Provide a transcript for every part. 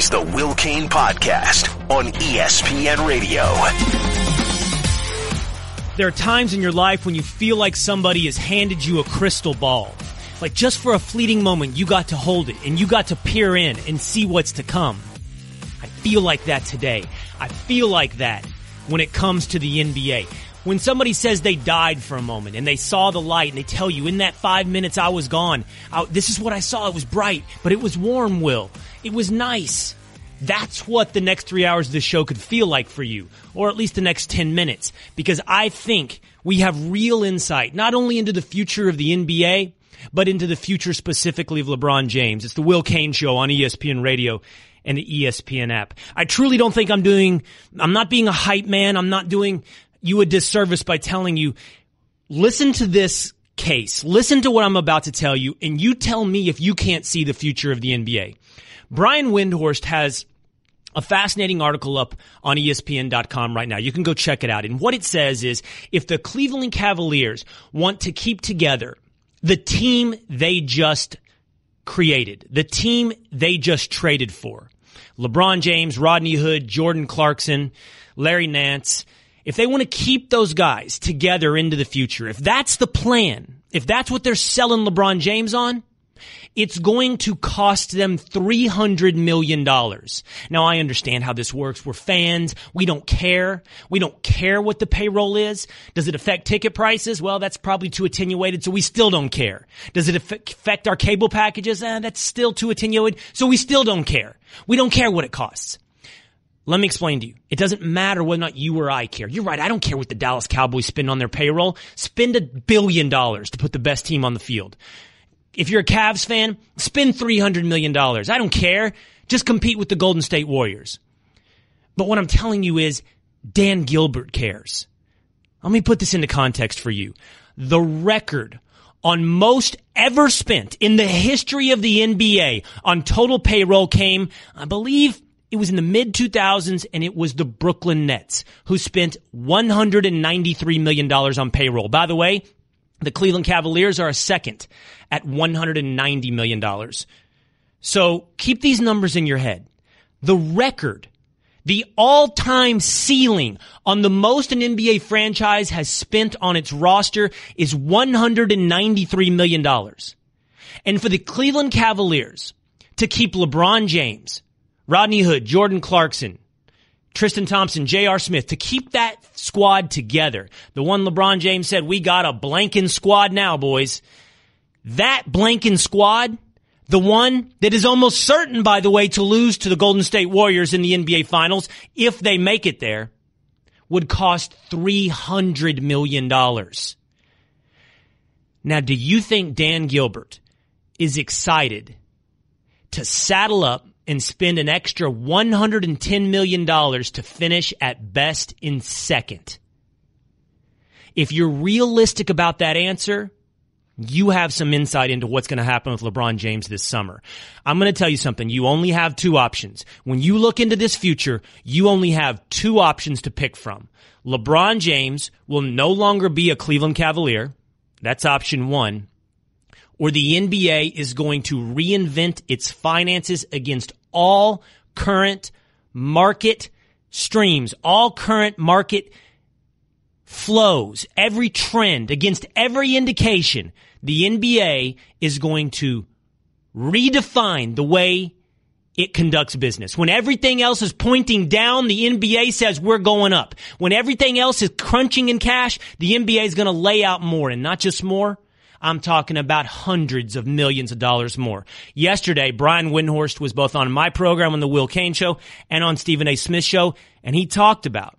It's the Will Cain Podcast on ESPN Radio. There are times in your life when you feel like somebody has handed you a crystal ball. Like just for a fleeting moment, you got to hold it and you got to peer in and see what's to come. I feel like that today. I feel like that when it comes to the NBA. When somebody says they died for a moment and they saw the light and they tell you, in that 5 minutes I was gone, this is what I saw. It was bright, but it was warm, Will. It was nice. That's what the next 3 hours of the show could feel like for you, or at least the next 10 minutes, because I think we have real insight, not only into the future of the NBA, but into the future specifically of LeBron James. It's the Will Cain Show on ESPN Radio and the ESPN app. I truly don't think I'm not being a hype man. I'm not doing you a disservice by telling you, listen to this case. Listen to what I'm about to tell you, and you tell me if you can't see the future of the NBA. Brian Windhorst has a fascinating article up on ESPN.com right now. You can go check it out. And what it says is, if the Cleveland Cavaliers want to keep together the team they just created, the team they just traded for, LeBron James, Rodney Hood, Jordan Clarkson, Larry Nance, if they want to keep those guys together into the future, if that's the plan, if that's what they're selling LeBron James on, it's going to cost them $300 million. Now, I understand how this works. We're fans. We don't care. We don't care what the payroll is. Does it affect ticket prices? Well, that's probably too attenuated, so we still don't care. Does it affect our cable packages? That's still too attenuated, so we still don't care. We don't care what it costs. Let me explain to you. It doesn't matter whether or not you or I care. You're right. I don't care what the Dallas Cowboys spend on their payroll. Spend $1 billion to put the best team on the field. If you're a Cavs fan, spend $300 million. I don't care. Just compete with the Golden State Warriors. But what I'm telling you is Dan Gilbert cares. Let me put this into context for you. The record on most ever spent in the history of the NBA on total payroll came, I believe, it was in the mid-2000s, and it was the Brooklyn Nets, who spent $193 million on payroll. By the way, the Cleveland Cavaliers are a second at $190 million. So keep these numbers in your head. The record, the all-time ceiling on the most an NBA franchise has spent on its roster is $193 million. And for the Cleveland Cavaliers to keep LeBron James, Rodney Hood, Jordan Clarkson, Tristan Thompson, J.R. Smith, to keep that squad together. The one LeBron James said, we got a blanking squad now, boys. That blanking squad, the one that is almost certain, by the way, to lose to the Golden State Warriors in the NBA Finals, if they make it there, would cost $300 million. Now, do you think Dan Gilbert is excited to saddle up and spend an extra $110 million to finish at best in second? If you're realistic about that answer, you have some insight into what's going to happen with LeBron James this summer. I'm going to tell you something. You only have two options. When you look into this future, you only have two options to pick from. LeBron James will no longer be a Cleveland Cavalier. That's option one. Or the NBA is going to reinvent its finances against all current market streams, all current market flows, every trend, against every indication. The NBA is going to redefine the way it conducts business. When everything else is pointing down, the NBA says we're going up. When everything else is crunching in cash, the NBA is going to lay out more, and not just more. I'm talking about hundreds of millions of dollars more. Yesterday, Brian Windhorst was both on my program on the Will Cain Show and on Stephen A. Smith's show, and he talked about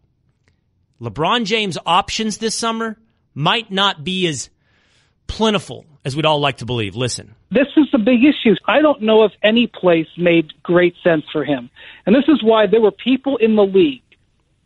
LeBron James' options this summer might not be as plentiful as we'd all like to believe. Listen. This is the big issue. I don't know if any place made great sense for him. And this is why there were people in the league,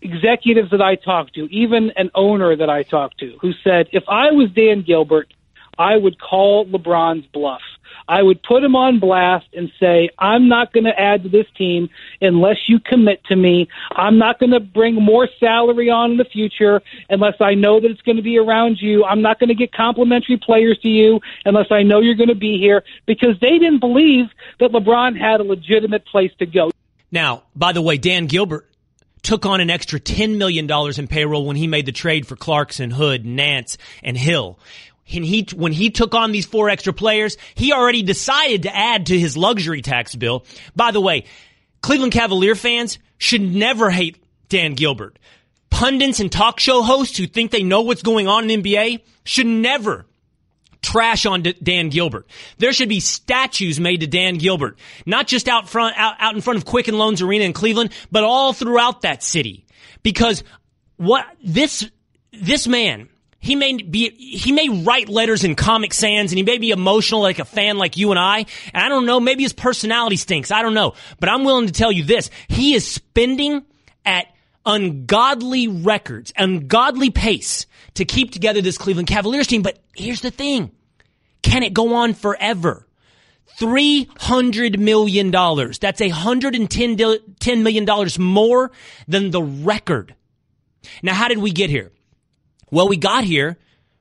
executives that I talked to, even an owner that I talked to, who said, if I was Dan Gilbert, I would call LeBron's bluff. I would put him on blast and say, I'm not going to add to this team unless you commit to me. I'm not going to bring more salary on in the future unless I know that it's going to be around you. I'm not going to get complimentary players to you unless I know you're going to be here, because they didn't believe that LeBron had a legitimate place to go. Now, by the way, Dan Gilbert took on an extra $10 million in payroll when he made the trade for Clarkson, Hood, Nance, and Hill. And when he took on these 4 extra players, he already decided to add to his luxury tax bill. By the way, Cleveland Cavalier fans should never hate Dan Gilbert. Pundits and talk show hosts who think they know what's going on in the NBA should never trash on Dan Gilbert. There should be statues made to Dan Gilbert, not just out in front of Quicken Loans Arena in Cleveland, but all throughout that city. Because what this man, he may write letters in Comic Sans, and he may be emotional like a fan like you and I. And I don't know, maybe his personality stinks. I don't know. But I'm willing to tell you this. He is spending at ungodly records, ungodly pace to keep together this Cleveland Cavaliers team. But here's the thing. Can it go on forever? $300 million. That's $110 million more than the record. Now, how did we get here? Well, we got here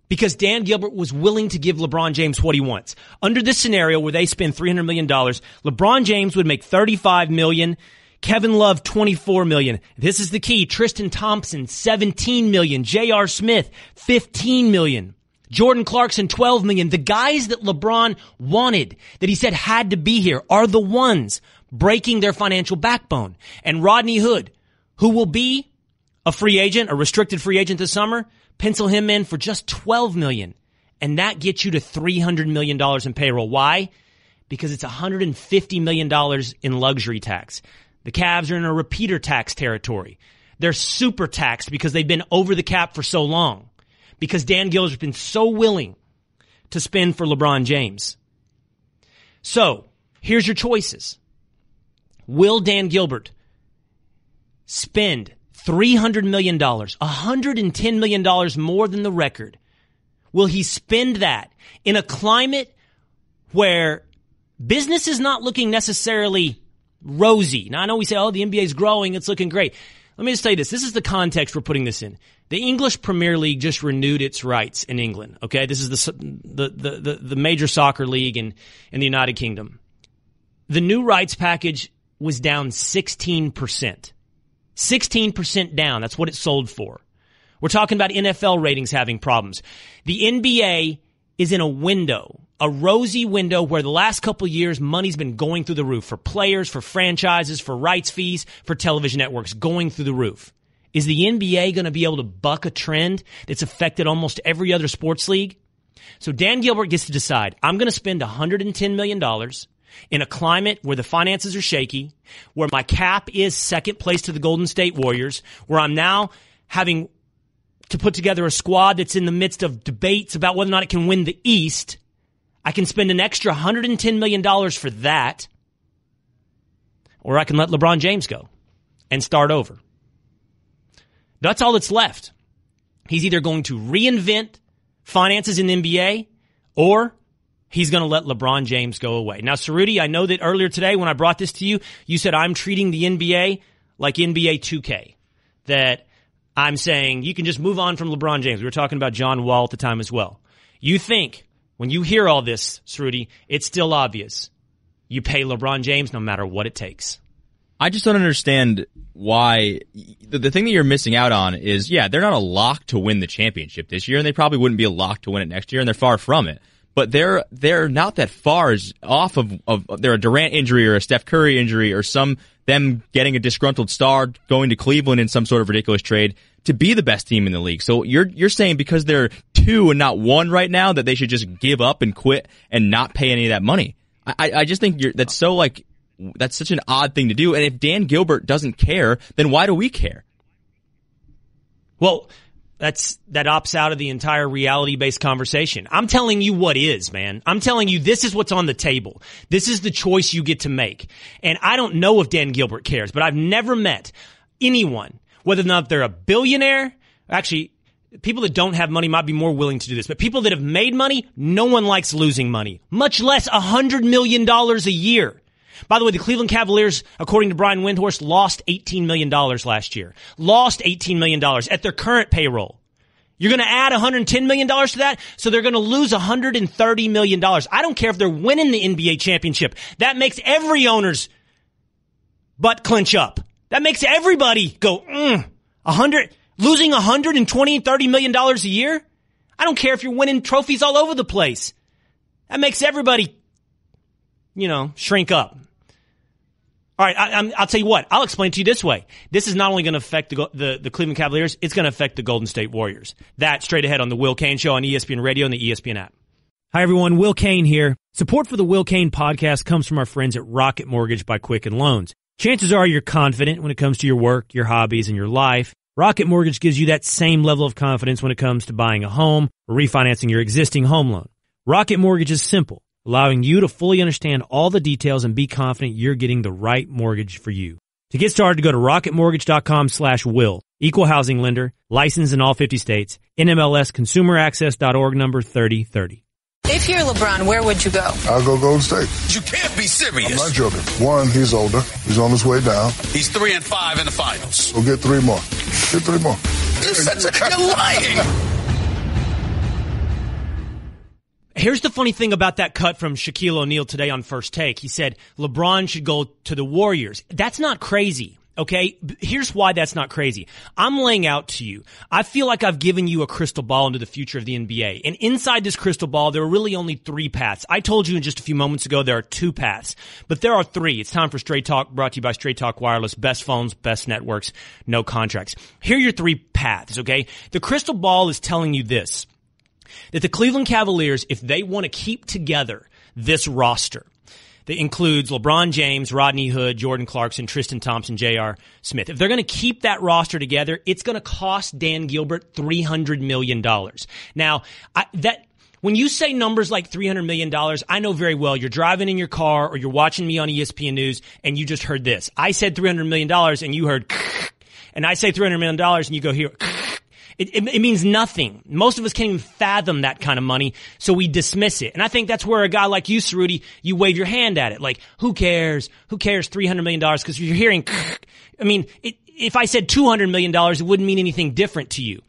because Dan Gilbert was willing to give LeBron James what he wants. Under this scenario where they spend $300 million, LeBron James would make $35 million, Kevin Love $24 million. This is the key. Tristan Thompson $17 million, J.R. Smith $15 million, Jordan Clarkson $12 million. The guys that LeBron wanted, that he said had to be here, are the ones breaking their financial backbone. And Rodney Hood, who will be a free agent, a restricted free agent this summer, pencil him in for just $12 million. And that gets you to $300 million in payroll. Why? Because it's $150 million in luxury tax. The Cavs are in a repeater tax territory. They're super taxed because they've been over the cap for so long. Because Dan Gilbert's been so willing to spend for LeBron James. So, here's your choices. Will Dan Gilbert spend $300 million, $110 million more than the record? Will he spend that in a climate where business is not looking necessarily rosy? Now, I know we say, the NBA is growing, it's looking great. Let me just tell you this. This is the context we're putting this in. The English Premier League just renewed its rights in England. Okay, this is the major soccer league in the United Kingdom. The new rights package was down 16%. 16% down. That's what it sold for. We're talking about NFL ratings having problems. The NBA is in a window, a rosy window where the last couple of years money's been going through the roof for players, for franchises, for rights fees, for television networks, going through the roof. Is the NBA going to be able to buck a trend that's affected almost every other sports league? So Dan Gilbert gets to decide, I'm going to spend $110 million in a climate where the finances are shaky, where my cap is second place to the Golden State Warriors, where I'm now having to put together a squad that's in the midst of debates about whether or not it can win the East. I can spend an extra $110 million for that, or I can let LeBron James go and start over. That's all that's left. He's either going to reinvent finances in the NBA, or he's going to let LeBron James go away. Now, Cerruti, I know that earlier today when I brought this to you, you said I'm treating the NBA like NBA 2K. That I'm saying you can just move on from LeBron James. We were talking about John Wall at the time as well. You think, when you hear all this, Cerruti, it's still obvious. You pay LeBron James no matter what it takes. I just don't understand why. The thing that you're missing out on is, they're not a lock to win the championship this year, and they probably wouldn't be a lock to win it next year, and they're far from it. But they're not that far off of they're a Durant injury or a Steph Curry injury or them getting a disgruntled star going to Cleveland in some sort of ridiculous trade to be the best team in the league. So you're saying because they're 2 and not 1 right now that they should just give up and quit and not pay any of that money. I just think that's such an odd thing to do. And if Dan Gilbert doesn't care, then why do we care? Well, that opts out of the entire reality-based conversation. I'm telling you what is, man. I'm telling you this is what's on the table. This is the choice you get to make. And I don't know if Dan Gilbert cares, but I've never met anyone, whether or not they're a billionaire. Actually, people that don't have money might be more willing to do this, but people that have made money, no one likes losing money, much less $100 million a year. By the way, the Cleveland Cavaliers, according to Brian Windhorst, lost $18 million last year. Lost $18 million at their current payroll. You're going to add $110 million to that, so they're going to lose $130 million. I don't care if they're winning the NBA championship. That makes every owner's but clinch up. That makes everybody go, losing $120 and $30 million a year? I don't care if you're winning trophies all over the place. That makes everybody, shrink up. All right, I'll tell you what. I'll explain it to you this way. This is not only going to affect the Cleveland Cavaliers, it's going to affect the Golden State Warriors. That straight ahead on the Will Cain Show on ESPN Radio and the ESPN app. Hi, everyone. Will Cain here. Support for the Will Cain podcast comes from our friends at Rocket Mortgage by Quicken Loans. Chances are you're confident when it comes to your work, your hobbies, and your life. Rocket Mortgage gives you that same level of confidence when it comes to buying a home or refinancing your existing home loan. Rocket Mortgage is simple, allowing you to fully understand all the details and be confident you're getting the right mortgage for you. To get started, go to rocketmortgage.com/will. Equal housing lender, licensed in all 50 states, NMLS consumeraccess.org number 3030. If you're LeBron, where would you go? I'll go Golden State. You can't be serious. I'm not joking. One, he's older. He's on his way down. He's 3-5 in the finals. We'll get 3 more. Get 3 more. You're lying. Here's the funny thing about that cut from Shaquille O'Neal today on First Take. He said LeBron should go to the Warriors. That's not crazy, okay? Here's why that's not crazy. I'm laying out to you. I feel like I've given you a crystal ball into the future of the NBA. And inside this crystal ball, there are really only 3 paths. I told you in just a few moments ago there are 2 paths. But there are 3. It's time for Straight Talk, brought to you by Straight Talk Wireless. Best phones, best networks, no contracts. Here are your 3 paths, okay? The crystal ball is telling you this. That the Cleveland Cavaliers, if they want to keep together this roster that includes LeBron James, Rodney Hood, Jordan Clarkson, Tristan Thompson, J.R. Smith, if they're going to keep that roster together, it's going to cost Dan Gilbert $300 million. Now, when you say numbers like $300 million, I know very well you're driving in your car or you're watching me on ESPN News and you just heard this. I said $300 million and you heard, and I say $300 million and you go here. It means nothing. Most of us can't even fathom that kind of money, so we dismiss it. And I think that's where a guy like you, Cerruti, you wave your hand at it. Like, who cares? Who cares $300 million? Because you're hearing, if I said $200 million, it wouldn't mean anything different to you.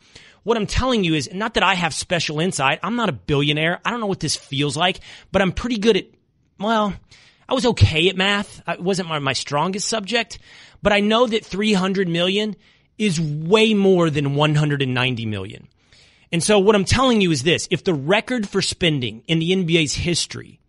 What I'm telling you is, not that I have special insight. I'm not a billionaire. I don't know what this feels like, but I'm pretty good at, I was okay at math. It wasn't my strongest subject, but I know that $300 million is way more than $190 million. And so what I'm telling you is this. If the record for spending in the NBA's history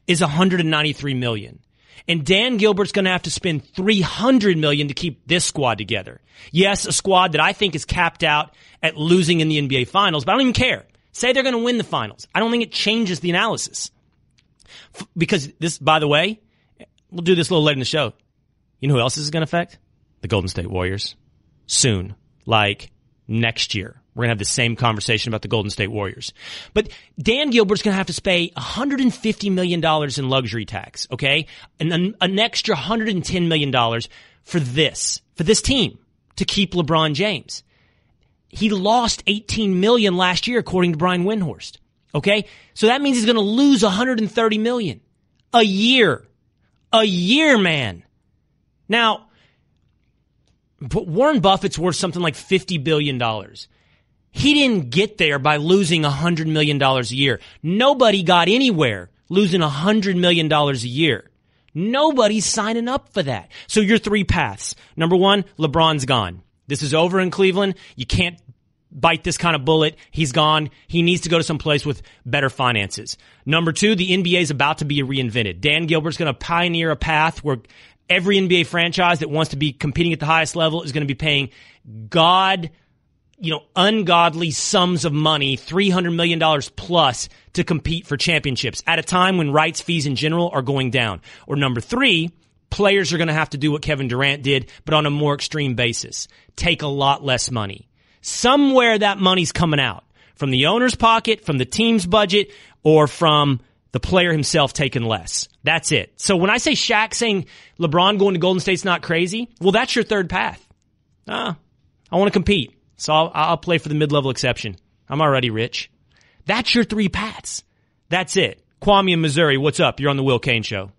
is $193 million, and Dan Gilbert's going to have to spend $300 million to keep this squad together. Yes, a squad that I think is capped out at losing in the NBA Finals, but I don't even care. Say they're going to win the Finals. I don't think it changes the analysis. Because this, by the way, we'll do this a little later in the show. You know who else this is going to affect? The Golden State Warriors. Soon, like next year. We're going to have the same conversation about the Golden State Warriors. But Dan Gilbert's going to have to pay $150 million in luxury tax, okay? And then an extra $110 million for this team to keep LeBron James. He lost $18 million last year, according to Brian Windhorst, okay? So that means he's going to lose $130 million a year. A year, man. Now, but Warren Buffett's worth something like $50 billion. He didn't get there by losing $100 million a year. Nobody got anywhere losing $100 million a year. Nobody's signing up for that. So your 3 paths. Number 1, LeBron's gone. This is over in Cleveland. You can't bite this kind of bullet. He's gone. He needs to go to some place with better finances. Number 2, the NBA is about to be reinvented. Dan Gilbert's going to pioneer a path where every NBA franchise that wants to be competing at the highest level is going to be paying ungodly sums of money, $300 million plus, to compete for championships at a time when rights fees in general are going down. Or number 3, players are going to have to do what Kevin Durant did, but on a more extreme basis. Take a lot less money. Somewhere that money's coming out. From the owner's pocket, from the team's budget, or from the player himself taking less. That's it. So when I say Shaq saying LeBron going to Golden State's not crazy, well, that's your 3rd path. I want to compete, so I'll play for the mid-level exception. I'm already rich. That's your 3 paths. That's it. Kwame in Missouri, what's up? You're on the Will Cain Show.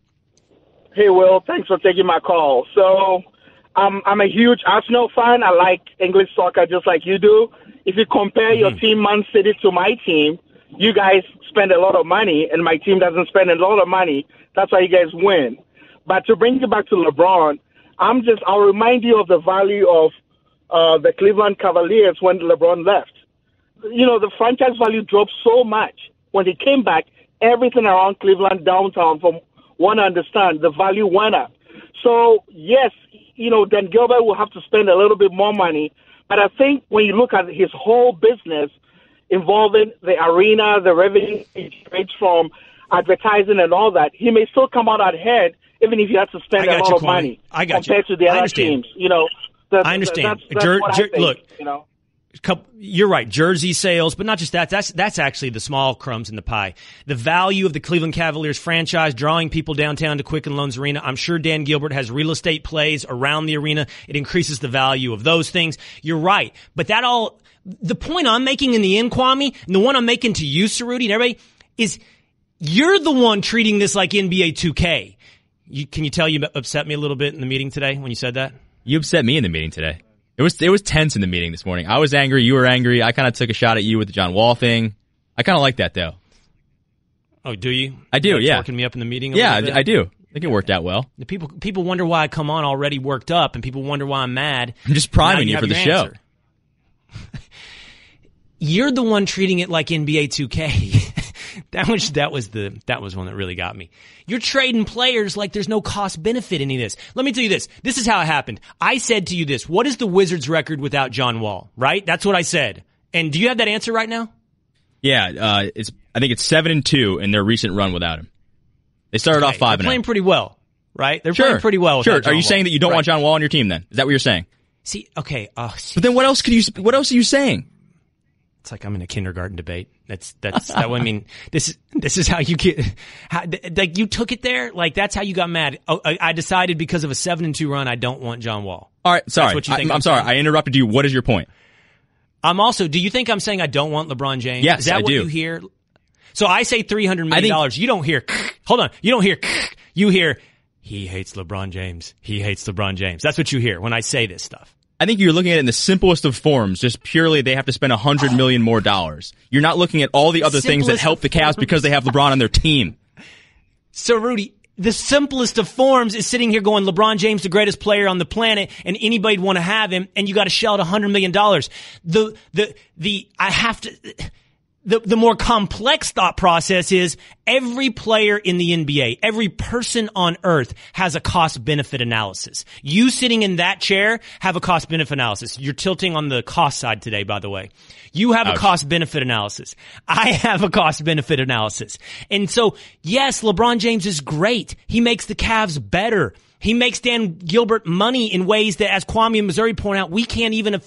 Hey, Will. Thanks for taking my call. So I'm a huge Arsenal fan. I like English soccer just like you do. If you compare your team, Man City, to my team, you guys spend a lot of money, and my team doesn't spend a lot of money. That's why you guys win. But to bring you back to LeBron, I'll remind you of the value of the Cleveland Cavaliers when LeBron left. You know, the franchise value dropped so much. When he came back, everything around Cleveland downtown, from what I understand, the value went up. So, yes, you know, Dan Gilbert will have to spend a little bit more money. But I think when you look at his whole business involving the arena, the revenue he generates from advertising and all that, he may still come out ahead, even if he has to spend a lot of money compared to the other teams. You know, I understand. That's what I think, look, you know. You're right. Jersey sales, but not just that. That's actually the small crumbs in the pie. The value of the Cleveland Cavaliers franchise, drawing people downtown to Quicken Loans Arena. I'm sure Dan Gilbert has real estate plays around the arena. It increases the value of those things. You're right. But the point I'm making in the end, Kwame, and the one I'm making to you, Cerruti, and everybody, is you're the one treating this like NBA 2K. Can you tell you upset me a little bit in the meeting today when you said that? You upset me in the meeting today. It was tense in the meeting this morning. I was angry. You were angry. I kind of took a shot at you with the John Wall thing. I kind of like that, though. Oh, do you? I do, yeah. Working me up in the meeting I do. I think it worked out well. The people wonder why I come on already worked up, and people wonder why I'm mad. I'm just priming you for the show. You're the one treating it like NBA 2K. That was one that really got me. You're trading players like there's no cost benefit in any of this. Let me tell you this. This is how it happened. I said to you this. What is the Wizards' record without John Wall? Right? That's what I said. And do you have that answer right now? Yeah, I think it's 7-2 in their recent run without him. They started off 5-0. They're playing pretty well, right? They're playing pretty well without John Are you Wall. saying that you don't want John Wall on your team then? Is that what you're saying? See, okay. But then what else are you saying? It's like I'm in a kindergarten debate. I mean, this is how you get, like you took it there. Like that's how you got mad. I decided because of a 7-2 run, I don't want John Wall. All right. Sorry. That's what you think I'm sorry. I interrupted you. What is your point? Do you think I'm saying I don't want LeBron James? Yes, is that I what do. You hear? So I say $300 million. You don't hear, hold on. You don't hear, you hear, he hates LeBron James. He hates LeBron James. That's what you hear when I say this stuff. I think you're looking at it in the simplest of forms, just purely they have to spend $100 million more dollars. You're not looking at all the other things that help the Cavs because they have LeBron on their team. So, Rudy, the simplest of forms is sitting here going, LeBron James, the greatest player on the planet, and anybody'd want to have him, and you got to shell out $100 million. The more complex thought process is every player in the NBA, every person on earth has a cost-benefit analysis. You sitting in that chair have a cost-benefit analysis. You're tilting on the cost side today, by the way. You have a cost-benefit analysis. I have a cost-benefit analysis. And so, yes, LeBron James is great. He makes the Cavs better. He makes Dan Gilbert money in ways that, as Kwame and Missouri point out, we can't even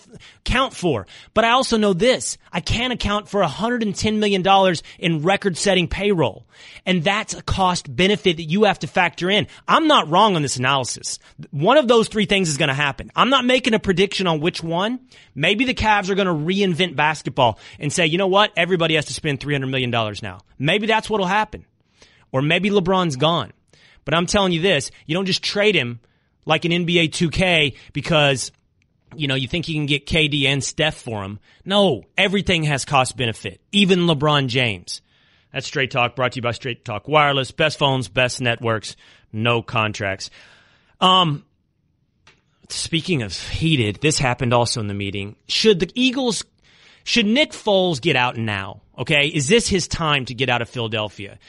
account for. But I also know this. I can't account for $110 million in record-setting payroll. And that's a cost benefit that you have to factor in. I'm not wrong on this analysis. One of those three things is going to happen. I'm not making a prediction on which one. Maybe the Cavs are going to reinvent basketball and say, you know what? Everybody has to spend $300 million now. Maybe that's what will happen. Or maybe LeBron's gone. But I'm telling you this, you don't just trade him like an NBA 2K because, you think you can get KD and Steph for him. No, everything has cost benefit, even LeBron James. That's Straight Talk, brought to you by Straight Talk Wireless. Best phones, best networks, no contracts. Speaking of heated, this happened also in the meeting. Should Nick Foles get out now? Okay, is this his time to get out of Philadelphia?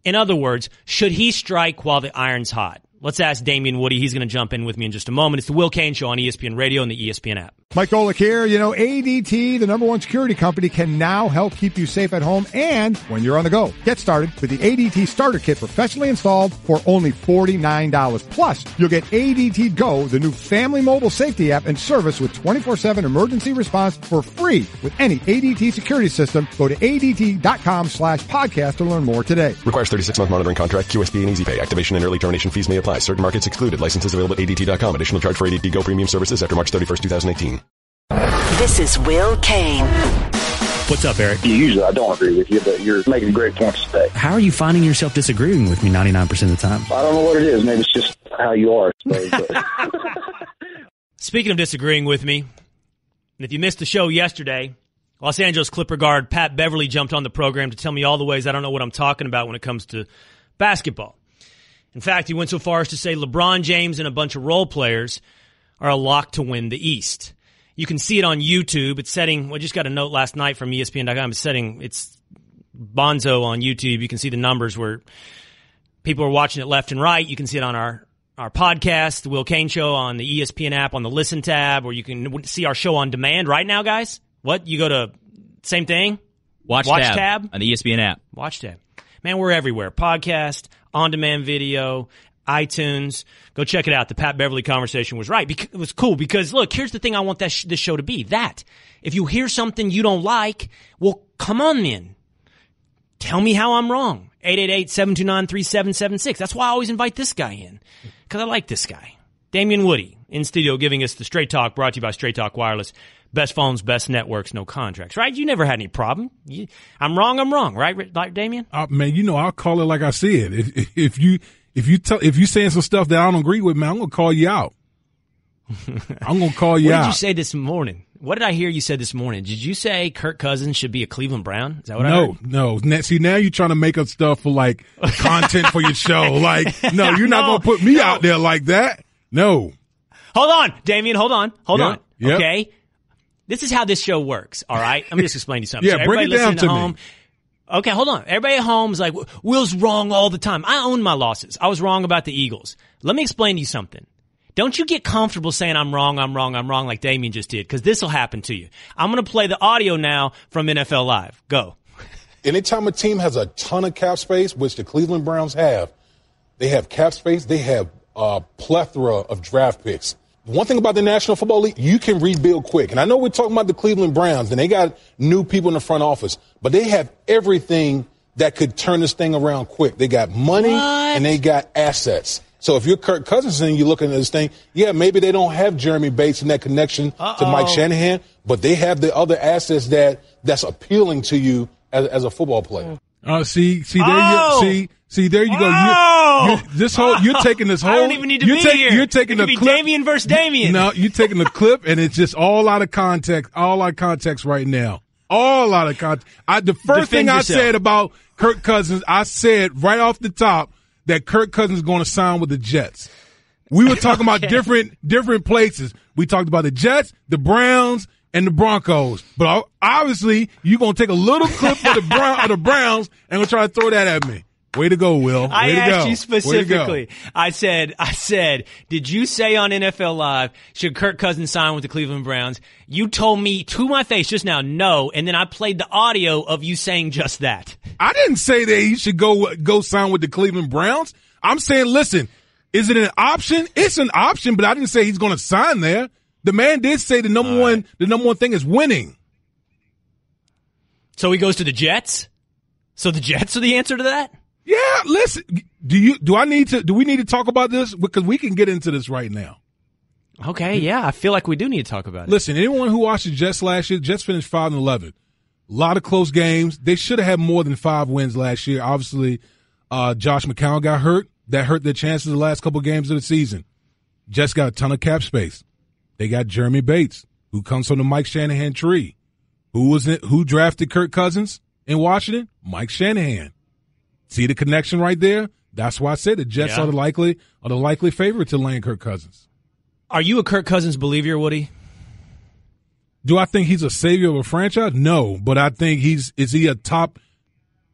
In other words, should he strike while the iron's hot? Let's ask Damien Woody. He's going to jump in with me in just a moment. It's the Will Cain Show on ESPN Radio and the ESPN app. Mike Golick here. ADT, the +1 security company, can now help keep you safe at home and when you're on the go. Get started with the ADT Starter Kit professionally installed for only $49. Plus, you'll get ADT Go, the new family mobile safety app and service with 24/7 emergency response for free with any ADT security system. Go to ADT.com/podcast to learn more today. Requires 36-month monitoring contract, QSP and Easy Pay. Activation and early termination fees may apply. Certain markets excluded. Licenses available at ADT.com. Additional charge for ADT Go premium services after March 31st, 2018. This is Will Cain. What's up, Eric? Usually I don't agree with you, but you're making great points today. How are you finding yourself disagreeing with me 99% of the time? I don't know what it is. Maybe it's just how you are, I suppose. Speaking of disagreeing with me, and if you missed the show yesterday, Los Angeles Clipper guard Pat Beverly jumped on the program to tell me all the ways I don't know what I'm talking about when it comes to basketball. In fact, he went so far as to say LeBron James and a bunch of role players are a lock to win the East. You can see it on YouTube. It's setting, I just got a note last night from ESPN.com. It's Bonzo on YouTube. You can see the numbers where people are watching it left and right. You can see it on our podcast, the Will Cain Show, on the ESPN app, on the Listen tab, or you can see our show on demand right now, guys. What? You go to, same thing? Watch tab on the ESPN app. Watch tab. Man, we're everywhere. Podcast, on-demand video, iTunes. Go check it out. The Pat Beverly conversation was right. It was cool because, look, here's the thing I want this show to be. That. If you hear something you don't like, well, come on then. Tell me how I'm wrong. 888-729-3776. That's why I always invite this guy in, because I like this guy. Damien Woody in studio giving us the Straight Talk, brought to you by Straight Talk Wireless. Best phones, best networks, no contracts, right? You never had any problem. I'm wrong, right, like Damien? Man, I'll call it like I said. If you saying some stuff that I don't agree with, man, I'm gonna call you out. I'm gonna call you out. What did you say this morning? What did I hear you said this morning? Did you say Kirk Cousins should be a Cleveland Brown? Is that what I heard? No. See, now you're trying to make up stuff for like content for your show. Like, no, you're not gonna put me out there like that. No. Hold on, Damien. Hold on. Yep. Okay. This is how this show works, all right? Let me just explain to you something. Yeah, so break it down to home, me. Okay, hold on. Everybody at home is like, Will's wrong all the time. I own my losses. I was wrong about the Eagles. Let me explain to you something. Don't you get comfortable saying I'm wrong like Damien just did, because this will happen to you. I'm going to play the audio now from NFL Live. Go. Anytime a team has a ton of cap space, which the Cleveland Browns have, they have cap space, they have a plethora of draft picks. One thing about the National Football League, you can rebuild quick. And I know we're talking about the Cleveland Browns, and they got new people in the front office, but they have everything that could turn this thing around quick. They got money and they got assets. So if you're Kirk Cousins and you're looking at this thing, yeah, maybe they don't have Jeremy Bates and that connection to Mike Shanahan, but they have the other assets that's appealing to you as a football player. See, there you go. You're taking this whole. I don't even need to be here. You're taking the clip. Damien versus Damien. No, you're taking the clip, and it's just all out of context. All out of context right now. All out of context. The first thing I said about Kirk Cousins, I said right off the top that Kirk Cousins is going to sign with the Jets. We were talking about different places. We talked about the Jets, the Browns, and the Broncos. But obviously, you're going to take a little clip of the Browns and we'll try to throw that at me. Way to go, Will. I asked you specifically. I said, did you say on NFL Live, should Kirk Cousins sign with the Cleveland Browns? You told me to my face just now, no, and then I played the audio of you saying just that. I didn't say that he should go sign with the Cleveland Browns. I'm saying, listen, is it an option? It's an option, but I didn't say he's going to sign there. The man did say the number one thing is winning. So he goes to the Jets? So the Jets are the answer to that? Yeah, listen. Do we need to talk about this? Because we can get into this right now. Okay, yeah, I feel like we do need to talk about it. Listen, anyone who watched the Jets last year, Jets finished 5-11. A lot of close games. They should have had more than 5 wins last year. Obviously, Josh McCarron got hurt. That hurt their chances the last couple games of the season. Jets got a ton of cap space. They got Jeremy Bates, who comes from the Mike Shanahan tree. Who drafted Kirk Cousins in Washington? Mike Shanahan. See the connection right there? That's why I said the Jets are the likely favorite to land Kirk Cousins. Are you a Kirk Cousins believer, Woody? Do I think he's a savior of a franchise? No, but I think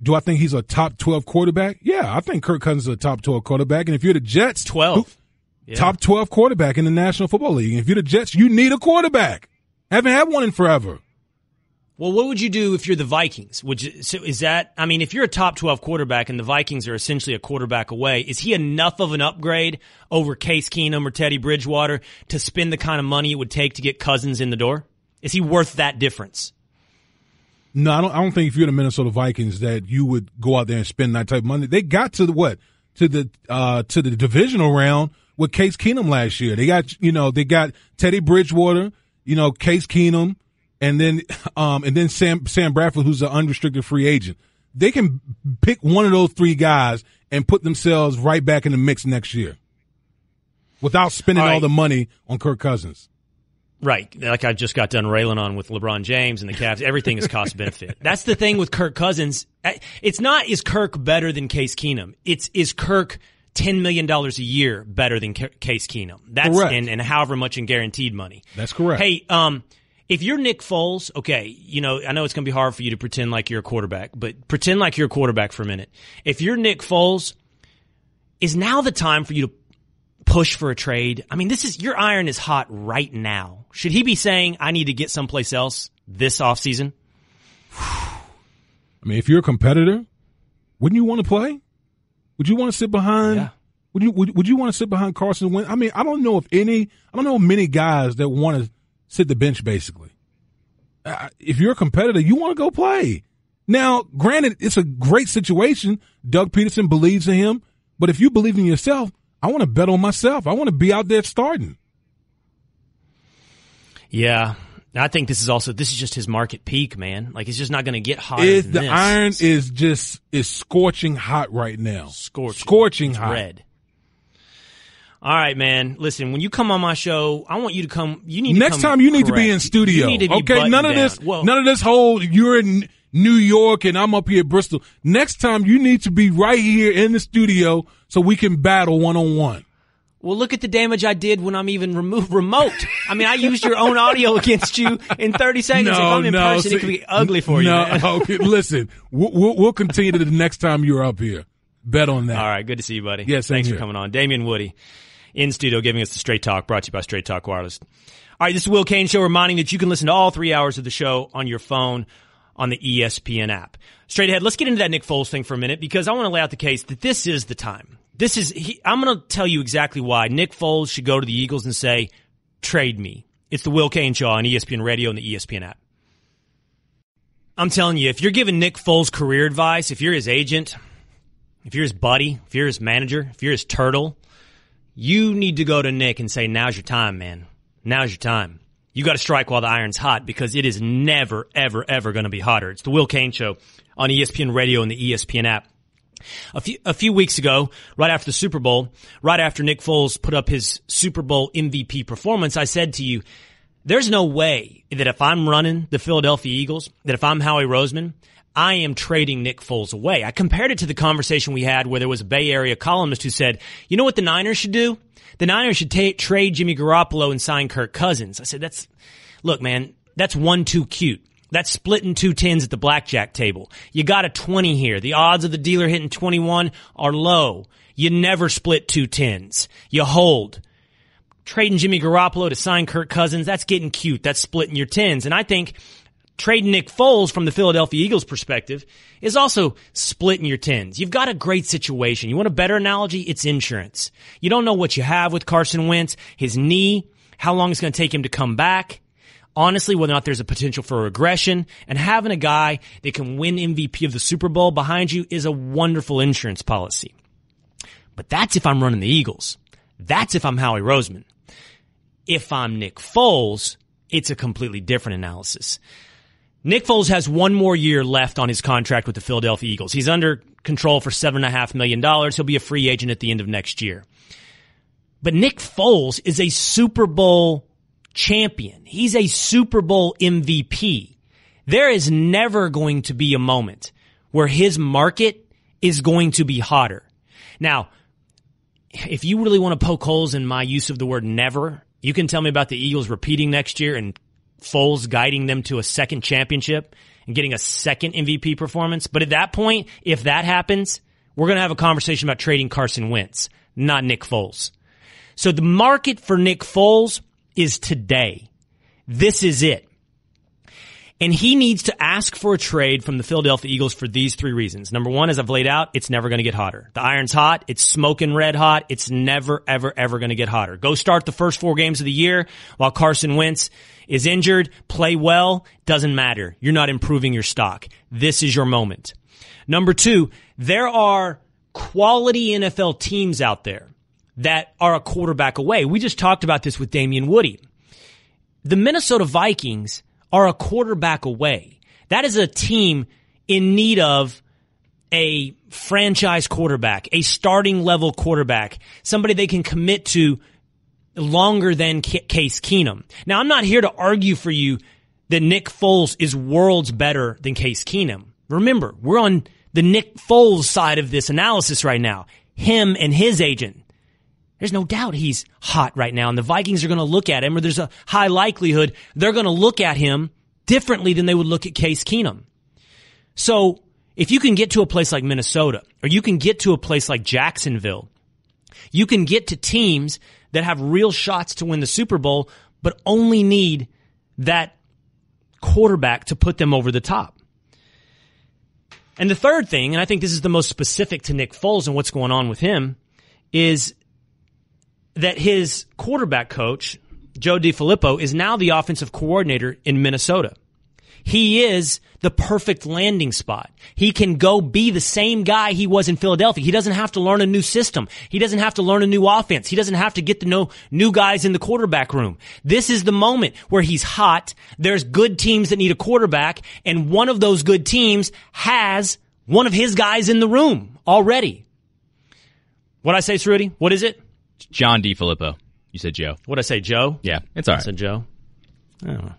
do I think he's a top 12 quarterback? Yeah, I think Kirk Cousins is a top 12 quarterback. And if you're the Jets, 12. Top 12 quarterback in the National Football League. And if you're the Jets, you need a quarterback. Haven't had one in forever. Well, what would you do if you're the Vikings? If you're a top 12 quarterback and the Vikings are essentially a quarterback away, is he enough of an upgrade over Case Keenum or Teddy Bridgewater to spend the kind of money it would take to get Cousins in the door? Is he worth that difference? No, I don't think if you're the Minnesota Vikings that you would go out there and spend that type of money. They got to the divisional round with Case Keenum last year. They got Teddy Bridgewater, Case Keenum. And then Sam Bradford, who's an unrestricted free agent. They can pick one of those 3 guys and put themselves right back in the mix next year without spending all the money on Kirk Cousins. Right. Like I just got done railing on with LeBron James and the Cavs. Everything is cost benefit. That's the thing with Kirk Cousins. It's not, is Kirk better than Case Keenum? It's, is Kirk $10 million a year better than Case Keenum. That's correct. And however much in guaranteed money. That's correct. Hey, if you're Nick Foles, okay, I know it's going to be hard for you to pretend like you're a quarterback, but pretend like you're a quarterback for a minute. If you're Nick Foles, is now the time for you to push for a trade? I mean, your iron is hot right now. Should he be saying, I need to get someplace else this offseason? I mean, if you're a competitor, wouldn't you want to play? Would you want to sit behind? Yeah. Would you want to sit behind Carson Wentz? I mean, I don't know many guys that want to sit the bench, basically. If you're a competitor, you want to go play. Now, granted, it's a great situation. Doug Peterson believes in him. But if you believe in yourself, I want to bet on myself. I want to be out there starting. Yeah. I think this is just his market peak, man. Like, it's just not going to get hotter than this. The iron is scorching hot right now. Scorching hot. Red. All right, man. Listen, when you come on my show, I want you to come. Next time you need to be in studio. You need to be okay, none of down. none of this whole you're in New York and I'm up here at Bristol. Next time you need to be right here in the studio so we can battle one-on-one. Well, look at the damage I did when I'm even remote. I mean, I used your own audio against you in 30 seconds. If I'm in person, it could be ugly for you, man. Okay, listen, we'll continue to the next time you're up here. Bet on that. All right, good to see you, buddy. Yes, thanks for coming on. Damien Woody in studio giving us the Straight Talk, brought to you by Straight Talk Wireless. All right, this is Will Cain Show, reminding that you can listen to all 3 hours of the show on your phone on the ESPN app. Straight ahead, let's get into that Nick Foles thing for a minute because I want to lay out the case that this is the time. I'm going to tell you exactly why Nick Foles should go to the Eagles and say, trade me. It's the Will Cain Show on ESPN Radio and the ESPN app. I'm telling you, if you're giving Nick Foles career advice, if you're his agent, if you're his buddy, if you're his manager, if you're his turtle, you need to go to Nick and say, now's your time, man. Now's your time. You got to strike while the iron's hot because it is never, ever, ever going to be hotter. It's the Will Cain Show on ESPN Radio and the ESPN app. A few weeks ago, right after the Super Bowl, right after Nick Foles put up his Super Bowl MVP performance, I said to you, there's no way that if I'm running the Philadelphia Eagles, that if I'm Howie Roseman, I am trading Nick Foles away. I compared it to the conversation we had where there was a Bay Area columnist who said, you know what the Niners should do? The Niners should trade Jimmy Garoppolo and sign Kirk Cousins. I said, look, man, that's 1 too cute. That's splitting 2 10s at the blackjack table. You got a 20 here. The odds of the dealer hitting 21 are low. You never split 2 10s. You hold. Trading Jimmy Garoppolo to sign Kirk Cousins, that's getting cute. That's splitting your 10s. And I think trading Nick Foles from the Philadelphia Eagles perspective is also splitting your 10s. You've got a great situation. You want a better analogy? It's insurance. You don't know what you have with Carson Wentz, his knee, how long it's going to take him to come back. Honestly, whether or not there's a potential for regression, and having a guy that can win MVP of the Super Bowl behind you is a wonderful insurance policy. But that's if I'm running the Eagles. That's if I'm Howie Roseman. If I'm Nick Foles, it's a completely different analysis. Nick Foles has 1 more year left on his contract with the Philadelphia Eagles. He's under control for $7.5 million. He'll be a free agent at the end of next year. But Nick Foles is a Super Bowl champion. He's a Super Bowl MVP. There is never going to be a moment where his market is going to be hotter. Now, if you really want to poke holes in my use of the word never, you can tell me about the Eagles repeating next year and Foles guiding them to a second championship and getting a second MVP performance. But at that point, if that happens, we're going to have a conversation about trading Carson Wentz, not Nick Foles. So the market for Nick Foles is today. This is it. And he needs to ask for a trade from the Philadelphia Eagles for these 3 reasons. Number 1, as I've laid out, it's never going to get hotter. The iron's hot. It's smoking red hot. It's never, ever, ever going to get hotter. Go start the first 4 games of the year while Carson Wentz is injured. Play well. Doesn't matter. You're not improving your stock. This is your moment. Number 2, there are quality NFL teams out there that are a quarterback away. We just talked about this with Damien Woody. The Minnesota Vikings are a quarterback away. That is a team in need of a franchise quarterback, a starting level quarterback, somebody they can commit to longer than Case Keenum. Now, I'm not here to argue for you that Nick Foles is worlds better than Case Keenum. Remember, we're on the Nick Foles side of this analysis right now. him and his agent, there's no doubt he's hot right now, and the Vikings are going to look at him, or there's a high likelihood they're going to look at him differently than they would look at Case Keenum. So if you can get to a place like Minnesota, or you can get to a place like Jacksonville, you can get to teams that have real shots to win the Super Bowl, but only need that quarterback to put them over the top. And the third thing, and I think this is the most specific to Nick Foles and what's going on with him, is that his quarterback coach, Joe DiFilippo, is now the offensive coordinator in Minnesota. He is the perfect landing spot. He can go be the same guy he was in Philadelphia. He doesn't have to learn a new system. He doesn't have to learn a new offense. He doesn't have to get to know new guys in the quarterback room. This is the moment where he's hot. There's good teams that need a quarterback, and one of those good teams has one of his guys in the room already. What'd I say, Cerruti? What is it? John DiFilippo. You said Joe. What'd I say, Joe? Yeah, it's all right. I said Joe. I don't know.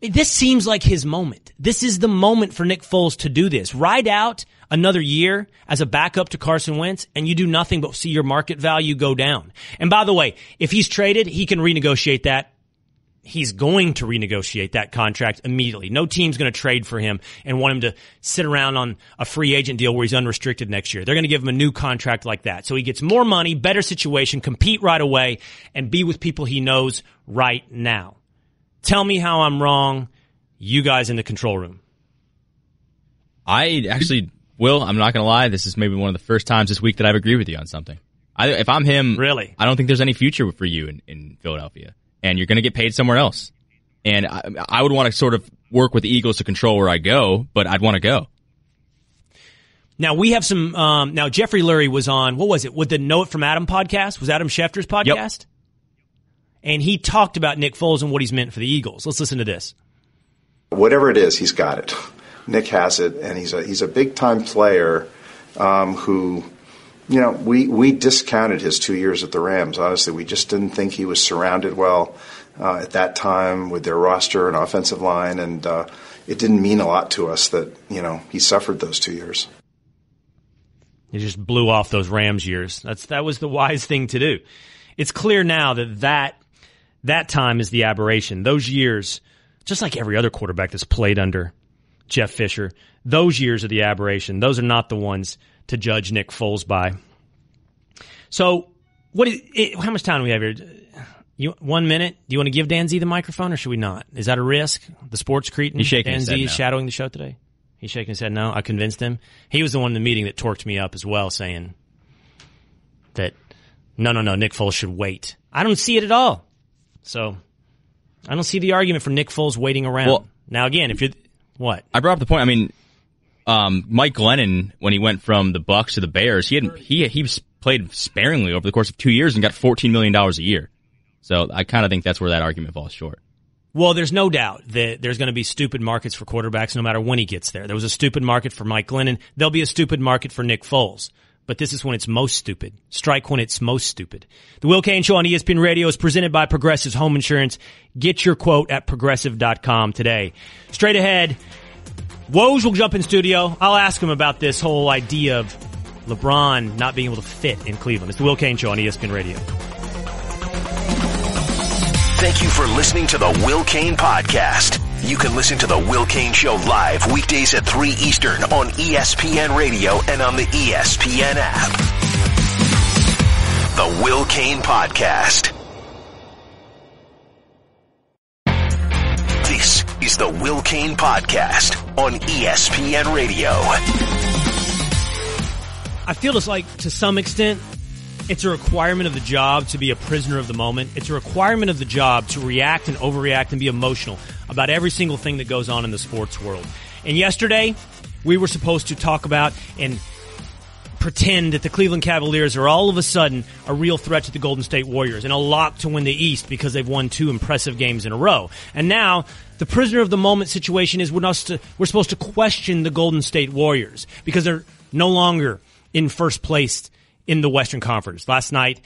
This seems like his moment. This is the moment for Nick Foles to do this. Ride out another year as a backup to Carson Wentz, and you do nothing but see your market value go down. And by the way, if he's traded, he can renegotiate that. He's going to renegotiate that contract immediately. No team's going to trade for him and want him to sit around on a free agent deal where he's unrestricted next year. They're going to give him a new contract like that. So he gets more money, better situation, compete right away, and be with people he knows right now. Tell me how I'm wrong, you guys in the control room. I actually will. I'm not going to lie. This is maybe one of the first times this week that I've agreed with you on something. If I'm him, really, I don't think there's any future for you in Philadelphia. And you're going to get paid somewhere else. And I would want to sort of work with the Eagles to control where I go, but I'd want to go. Now, we have some, now Jeffrey Lurie was on, what was it, with the Know It From Adam podcast? Was Adam Schefter's podcast? Yep. And he talked about Nick Foles and what he's meant for the Eagles. Let's listen to this. Whatever it is, he's got it. Nick has it, and he's a big-time player who, you know, we discounted his 2 years at the Rams. Honestly, we just didn't think he was surrounded well at that time with their roster and offensive line, and it didn't mean a lot to us that, you know, he suffered those 2 years. He just blew off those Rams years. That was the wise thing to do. It's clear now that time is the aberration. Those years, just like every other quarterback that's played under Jeff Fisher, those years are the aberration. Those are not the ones to judge Nick Foles by. So, how much time do we have here? 1 minute? Do you want to give Dan Z the microphone, or should we not? Is that a risk? The sports cretin? He's shaking Dan his Z head is shadowing the show today? He's shaking his head no. I convinced him. He was the one in the meeting that torqued me up as well, saying that no, Nick Foles should wait. I don't see it at all. So, I don't see the argument for Nick Foles waiting around. Well, now, again, if you're... What? I brought up the point. I mean, Mike Glennon, when he went from the Bucs to the Bears, he played sparingly over the course of 2 years and got $14 million a year. So I kind of think that's where that argument falls short. Well, there's no doubt that there's going to be stupid markets for quarterbacks no matter when he gets there. There was a stupid market for Mike Glennon. There'll be a stupid market for Nick Foles. But this is when it's most stupid. Strike when it's most stupid. The Will Cain Show on ESPN Radio is presented by Progressive's Home Insurance. Get your quote at Progressive.com today. Straight ahead, Woj will jump in studio. I'll ask him about this whole idea of LeBron not being able to fit in Cleveland. It's the Will Cain Show on ESPN Radio. Thank you for listening to the Will Cain Podcast. You can listen to the Will Cain Show live weekdays at 3 Eastern on ESPN Radio and on the ESPN app. The Will Cain Podcast. This is the Will Cain Podcast on ESPN Radio. I feel it's like, to some extent, it's a requirement of the job to be a prisoner of the moment. It's a requirement of the job to react and overreact and be emotional about every single thing that goes on in the sports world. And yesterday, we were supposed to talk about and pretend that the Cleveland Cavaliers are all of a sudden a real threat to the Golden State Warriors and a lock to win the East because they've won 2 impressive games in a row. And now, the prisoner of the moment situation is we're supposed to question the Golden State Warriors because they're no longer in first place in the Western Conference. Last night,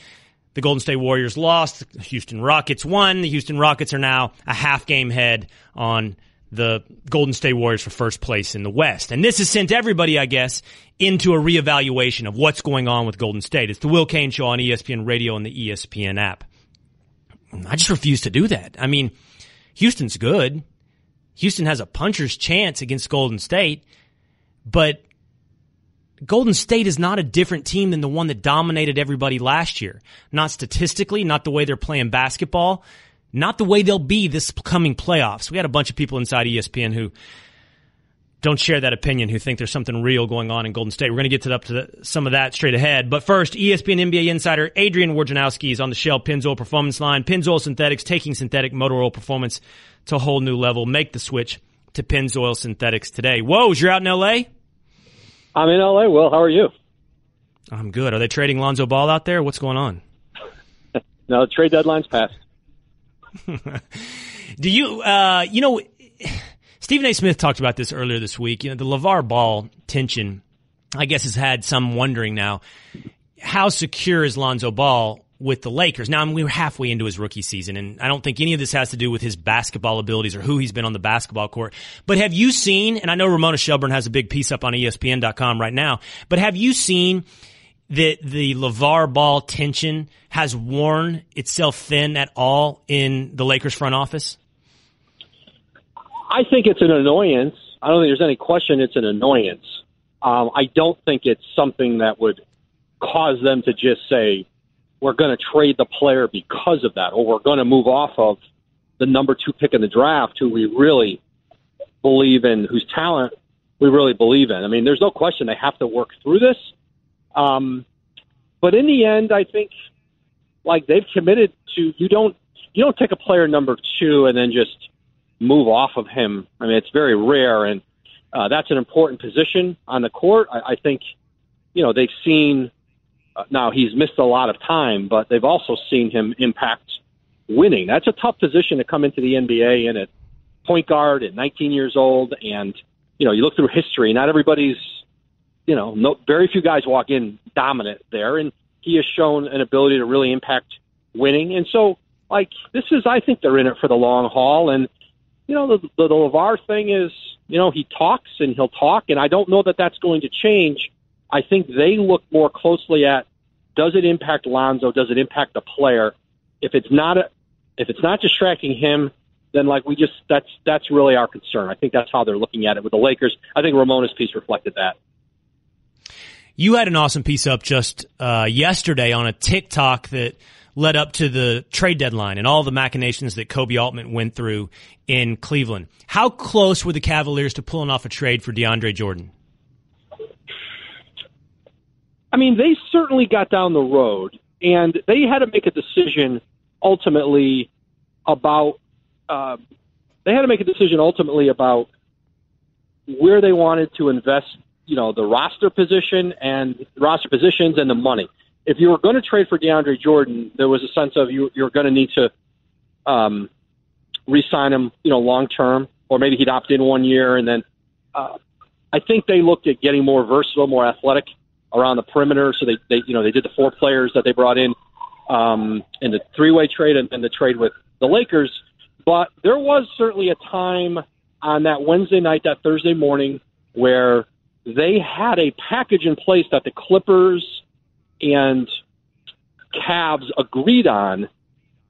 the Golden State Warriors lost. The Houston Rockets won. The Houston Rockets are now a half game head on the Golden State Warriors for first place in the West. And this has sent everybody, I guess, into a reevaluation of what's going on with Golden State. It's the Will Cain Show on ESPN Radio and the ESPN app. I just refuse to do that. I mean, Houston's good. Houston has a puncher's chance against Golden State, but Golden State is not a different team than the one that dominated everybody last year. Not statistically, not the way they're playing basketball, not the way they'll be this coming playoffs. We had a bunch of people inside ESPN who don't share that opinion, who think there's something real going on in Golden State. We're going to get to some of that straight ahead. But first, ESPN NBA insider Adrian Wojnarowski is on the Shell Pennzoil Performance line. Pennzoil Synthetics, taking synthetic motor oil performance to a whole new level. Make the switch to Pennzoil Synthetics today. Woj, you're out in L.A.? I'm in L.A., Will. How are you? I'm good. Are they trading Lonzo Ball out there? What's going on? No, the trade deadline's passed. Do you, Stephen A. Smith talked about this earlier this week. The LeVar Ball tension, I guess, has had some wondering now. How secure is Lonzo Ball with the Lakers? Now, we were halfway into his rookie season, and I don't think any of this has to do with his basketball abilities or who he's been on the basketball court. But have you seen, and I know Ramona Shelburne has a big piece up on ESPN.com right now, but have you seen that the LeVar Ball tension has worn itself thin at all in the Lakers front office? I think it's an annoyance. I don't think there's any question it's an annoyance. I don't think it's something that would cause them to just say, we're going to trade the player because of that, or we're going to move off of the number 2 pick in the draft, who we really believe in, whose talent we really believe in. I mean, there's no question they have to work through this. But in the end, I think like they've committed to, you don't take a player number 2 and then just move off of him. I mean, it's very rare, and that's an important position on the court. I think, they've seen, now he's missed a lot of time, but they've also seen him impact winning. That's a tough position to come into the NBA in at point guard at 19 years old. And, you look through history, not everybody's, very few guys walk in dominant there. And he has shown an ability to really impact winning. And so, I think they're in it for the long haul. And, the LeVar thing is, he talks and he'll talk. And I don't know that that's going to change. I think they look more closely at, does it impact Lonzo? Does it impact the player? If it's not distracting him, then that's really our concern. I think that's how they're looking at it with the Lakers. I think Ramona's piece reflected that. You had an awesome piece up just yesterday on a TikTok that led up to the trade deadline and all the machinations that Kobe Altman went through in Cleveland. How close were the Cavaliers to pulling off a trade for DeAndre Jordan? I mean, they certainly got down the road, and they had to make a decision ultimately about where they wanted to invest, the roster positions and the money. If you were going to trade for DeAndre Jordan, there was a sense of you're going to need to re-sign him, long term, or maybe he'd opt in 1 year, and then I think they looked at getting more versatile, more athletic around the perimeter. So they did the 4 players that they brought in the 3-way trade and the trade with the Lakers. But there was certainly a time on that Wednesday night, that Thursday morning, where they had a package in place that the Clippers and Cavs agreed on,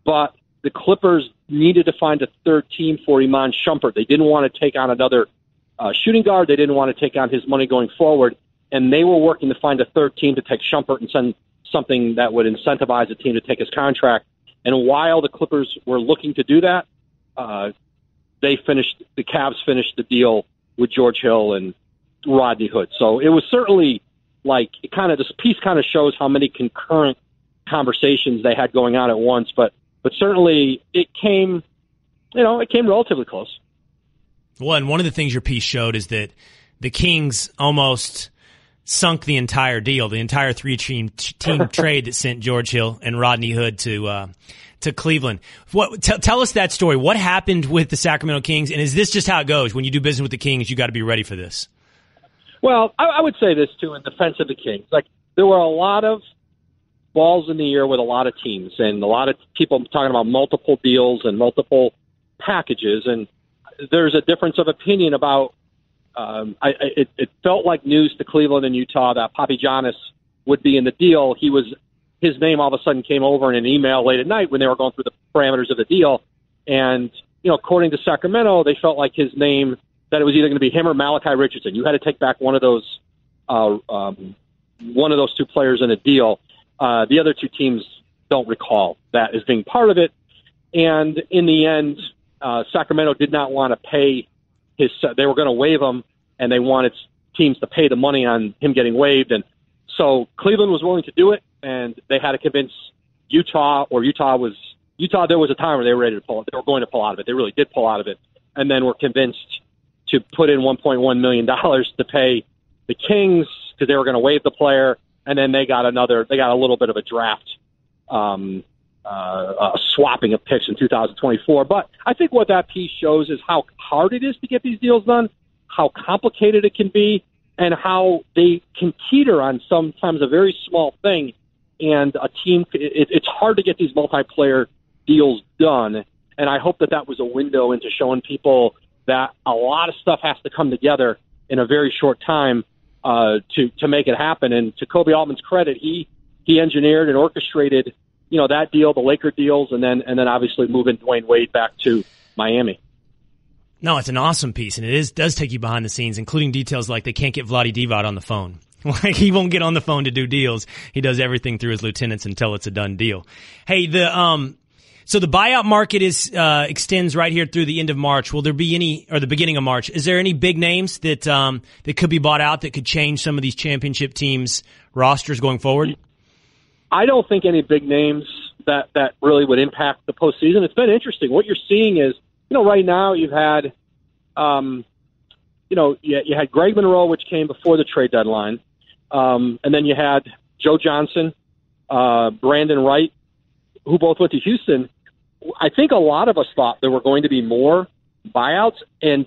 but the Clippers needed to find a third team for Iman Shumpert. They didn't want to take on another shooting guard. They didn't want to take on his money going forward, and they were working to find a third team to take Shumpert and send something that would incentivize a team to take his contract. And while the Clippers were looking to do that, the Cavs finished the deal with George Hill and Rodney Hood. So it was certainly this piece kind of shows how many concurrent conversations they had going on at once, but certainly it came relatively close. Well, and one of the things your piece showed is that the Kings almost sunk the entire deal, the entire 3-team trade that sent George Hill and Rodney Hood to Cleveland. Tell us that story. What happened with the Sacramento Kings, and is this just how it goes? When you do business with the Kings, you got to be ready for this. Well, I would say this, too, in defense of the Kings. There were a lot of balls in the air with a lot of teams and a lot of people talking about multiple deals and multiple packages. And there's a difference of opinion about. It felt like news to Cleveland and Utah that Papagiannis would be in the deal. His name all of a sudden came over in an email late at night when they were going through the parameters of the deal. And, according to Sacramento, they felt like his name, that it was either going to be him or Malachi Richardson. You had to take back one of those two players in a deal. The other two teams don't recall that as being part of it. And in the end, Sacramento did not want to pay they were going to waive him, and they wanted teams to pay the money on him getting waived. And so Cleveland was willing to do it, and they had to convince Utah, there was a time where they were ready to pull it. They were going to pull out of it. They really did pull out of it, and then were convinced to put in $1.1 million to pay the Kings because they were going to waive the player, and then they got a little bit of a draft swapping of picks in 2024. But I think what that piece shows is how hard it is to get these deals done, how complicated it can be, and how they can teeter on sometimes a very small thing. And a team, it's hard to get these multiplayer deals done. And I hope that was a window into showing people that a lot of stuff has to come together in a very short time to make it happen. And to Kobe Altman's credit, he engineered and orchestrated that deal, the Laker deals, and then obviously moving Dwayne Wade back to Miami. No, it's an awesome piece, and does take you behind the scenes, including details like they can't get Vlade Divac on the phone. Like, he won't get on the phone to do deals. He does everything through his lieutenants until it's a done deal. Hey, so the buyout market extends right here through the end of March. Will there be or the beginning of March? Is there any big names that could be bought out that could change some of these championship teams' rosters going forward? I don't think any big names that really would impact the postseason. It's been interesting. What you're seeing is, right now you've had, you had Greg Monroe, which came before the trade deadline, and then you had Joe Johnson, Brandon Wright, who both went to Houston. I think a lot of us thought there were going to be more buyouts, and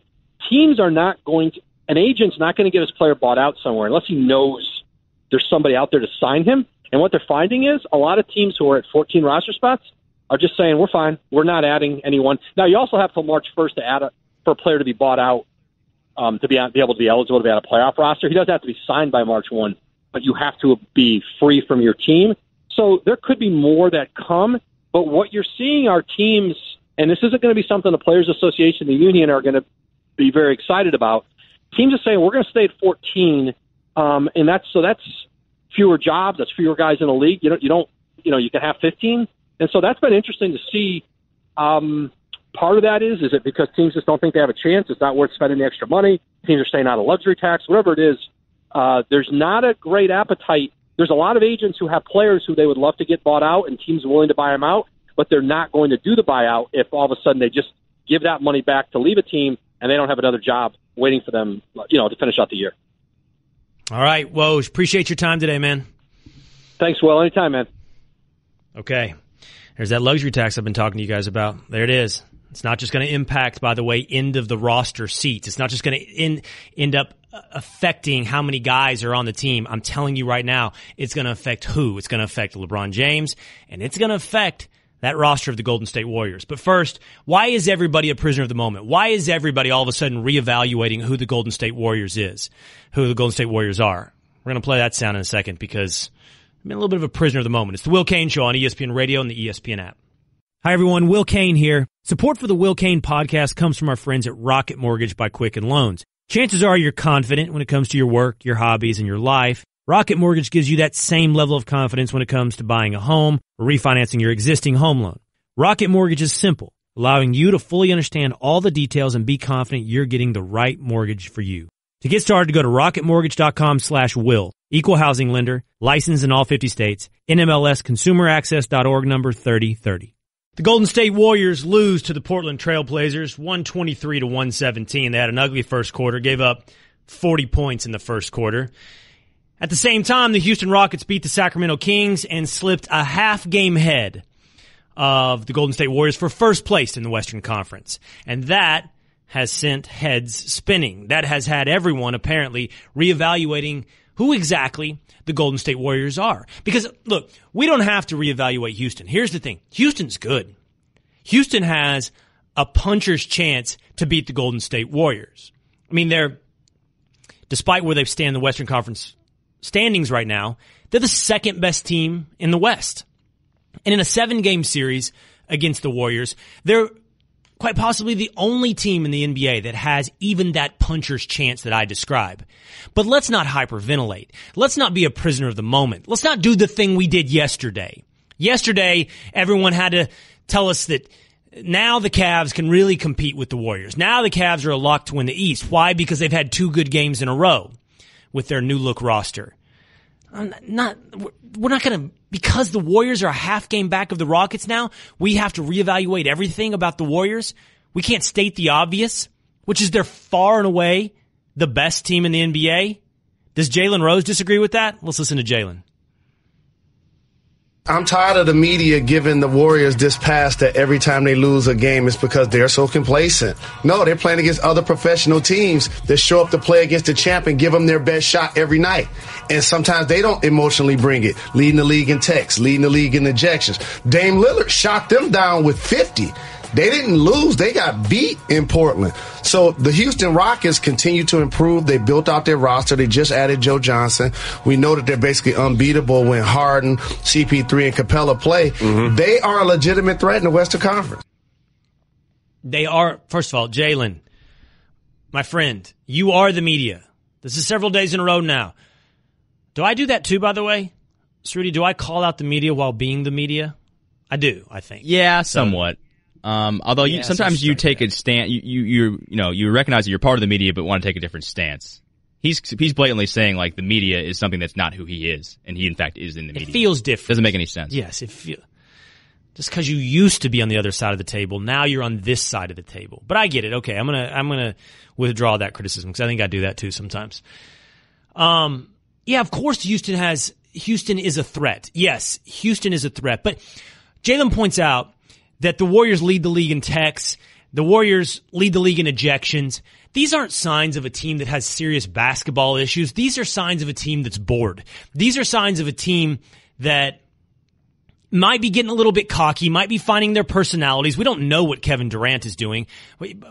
teams are not going to, an agent's not going to get his player bought out somewhere unless he knows there's somebody out there to sign him. And what they're finding is a lot of teams who are at 14 roster spots are just saying, we're fine. We're not adding anyone. Now, you also have till March 1st to add for a player to be bought out, to be able to be eligible to be on a playoff roster. He doesn't have to be signed by March 1, but you have to be free from your team. So there could be more that come. But what you're seeing are teams, and this isn't going to be something the Players Association and the union are going to be very excited about. Teams are saying, we're going to stay at 14, and that's fewer jobs. That's fewer guys in the league. You can have 15. And so that's been interesting to see. Part of that is it because teams just don't think they have a chance? It's not worth spending the extra money. Teams are staying out of luxury tax, whatever it is. There's not a great appetite. There's a lot of agents who have players who they would love to get bought out and teams are willing to buy them out, but they're not going to do the buyout if all of a sudden they just give that money back to leave a team and they don't have another job waiting for them, to finish out the year. All right, Woj, appreciate your time today, man. Thanks, Will. Anytime, man. Okay. There's that luxury tax I've been talking to you guys about. There it is. It's not just going to impact, by the way, end of the roster seats. It's not just going to end up affecting how many guys are on the team. I'm telling you right now, it's going to affect who? It's going to affect LeBron James, and it's going to affect that roster of the Golden State Warriors. But first, why is everybody a prisoner of the moment? Why is everybody all of a sudden reevaluating who the Golden State Warriors who the Golden State Warriors are? We're going to play that sound in a second because I'm a little bit of a prisoner of the moment. It's the Will Cain Show on ESPN Radio and the ESPN app. Hi, everyone. Will Cain here. Support for the Will Cain podcast comes from our friends at Rocket Mortgage by Quicken Loans. Chances are you're confident when it comes to your work, your hobbies, and your life. Rocket Mortgage gives you that same level of confidence when it comes to buying a home or refinancing your existing home loan. Rocket Mortgage is simple, allowing you to fully understand all the details and be confident you're getting the right mortgage for you. To get started, go to rocketmortgage.com/will. Equal housing lender, licensed in all 50 states, NMLS consumeraccess.org number 3030. The Golden State Warriors lose to the Portland Trail Blazers 123-117. They had an ugly first quarter, gave up 40 points in the first quarter. At the same time, the Houston Rockets beat the Sacramento Kings and slipped a half game ahead of the Golden State Warriors for first place in the Western Conference. And that has sent heads spinning. That has had everyone apparently reevaluating who exactly the Golden State Warriors are. Because, look, we don't have to reevaluate Houston. Here's the thing. Houston's good. Houston has a puncher's chance to beat the Golden State Warriors. I mean, despite where they stand in the Western Conference standings right now, they're the second best team in the West. And in a 7-game series against the Warriors, they're quite possibly the only team in the NBA that has even that puncher's chance that I describe. But let's not hyperventilate. Let's not be a prisoner of the moment. Let's not do the thing we did yesterday. Yesterday, everyone had to tell us that now the Cavs can really compete with the Warriors. Now the Cavs are a lock to win the East. Why? Because they've had 2 good games in a row with their new look roster. We're not going to, because the Warriors are a half game back of the Rockets now, we have to reevaluate everything about the Warriors. We can't state the obvious, which is they're far and away the best team in the NBA. Does Jalen Rose disagree with that? Let's listen to Jalen. I'm tired of the media giving the Warriors this pass that every time they lose a game, it's because they're so complacent. No, they're playing against other professional teams that show up to play against the champ and give them their best shot every night. And sometimes they don't emotionally bring it, leading the league in texts, leading the league in ejections. Dame Lillard shot them down with 50. They didn't lose. They got beat in Portland. So the Houston Rockets continue to improve. They built out their roster. They just added Joe Johnson. We know that they're basically unbeatable when Harden, CP3, and Capella play. Mm-hmm. They are a legitimate threat in the Western Conference. They are, first of all, Jalen, my friend, you are the media. This is several days in a row now. Do I do that too, by the way? Srudy, do I call out the media while being the media? I do, I think. Yeah, somewhat. Although sometimes you take a stand, you recognize that you're part of the media, but want to take a different stance. He's blatantly saying like the media is something that's not who he is, and he in fact is in the media. It feels different. Doesn't make any sense. Yes, just because you used to be on the other side of the table, now you're on this side of the table. But I get it. Okay, I'm gonna withdraw that criticism because I think I do that too sometimes. Yeah, of course Houston is a threat. Yes, Houston is a threat, but Jalen points out that the Warriors lead the league in techs, the Warriors lead the league in ejections. These aren't signs of a team that has serious basketball issues. These are signs of a team that's bored. These are signs of a team that might be getting a little bit cocky, might be finding their personalities. We don't know what Kevin Durant is doing.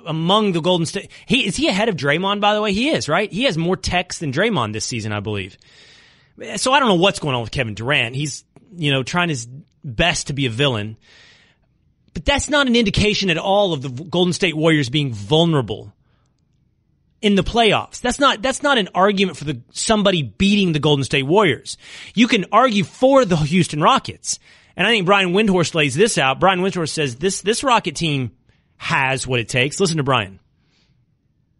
Among the Golden State, is he ahead of Draymond, by the way? He is, right? He has more techs than Draymond this season, I believe. So I don't know what's going on with Kevin Durant. He's, trying his best to be a villain. But that's not an indication at all of the Golden State Warriors being vulnerable in the playoffs. That's not an argument for somebody beating the Golden State Warriors. You can argue for the Houston Rockets. And I think Brian Windhorst lays this out. Brian Windhorst says this Rocket team has what it takes. Listen to Brian.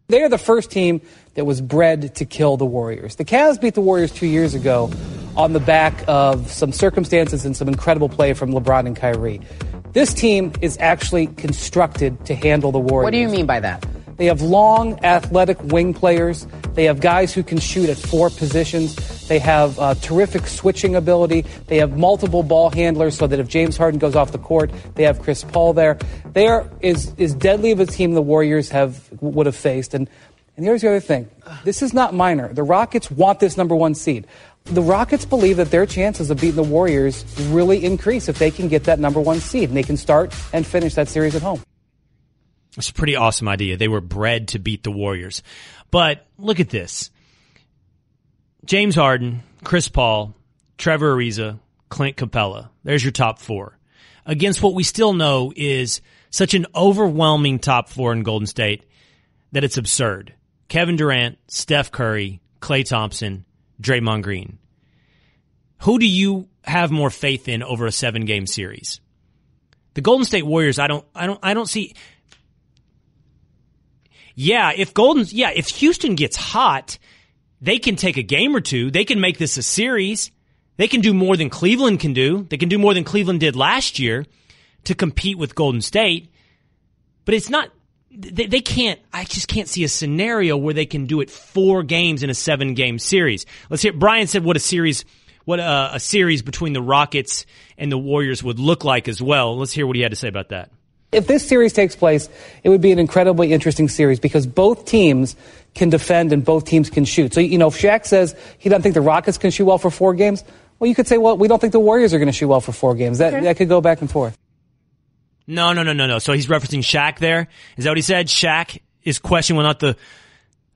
They are the first team that was bred to kill the Warriors. The Cavs beat the Warriors 2 years ago on the back of some circumstances and some incredible play from LeBron and Kyrie. This team is actually constructed to handle the Warriors. What do you mean by that? They have long, athletic wing players. They have guys who can shoot at 4 positions. They have terrific switching ability. They have multiple ball handlers so that if James Harden goes off the court, they have Chris Paul there. They are as deadly of a team the Warriors would have faced. And here's the other thing. This is not minor. The Rockets want this number 1 seed. The Rockets believe that their chances of beating the Warriors really increase if they can get that number 1 seed, and they can start and finish that series at home. It's a pretty awesome idea. They were bred to beat the Warriors. But look at this. James Harden, Chris Paul, Trevor Ariza, Clint Capella. There's your top 4. Against what we still know is such an overwhelming top 4 in Golden State that it's absurd. Kevin Durant, Steph Curry, Klay Thompson, Draymond Green. Who do you have more faith in over a 7-game series? The Golden State Warriors, I don't see. Yeah, if Houston gets hot, they can take a game or two. They can make this a series. They can do more than Cleveland can do. They can do more than Cleveland did last year to compete with Golden State. But it's not, they can't, I just can't see a scenario where they can do it 4 games in a 7-game series. Let's hear, Brian said what a series between the Rockets and the Warriors would look like as well. Let's hear what he had to say about that. If this series takes place, it would be an incredibly interesting series because both teams can defend and both teams can shoot. So, if Shaq says he doesn't think the Rockets can shoot well for 4 games, well, you could say, well, we don't think the Warriors are going to shoot well for 4 games. That could go back and forth. No. So he's referencing Shaq there. Is that what he said? Shaq is questioning whether or not the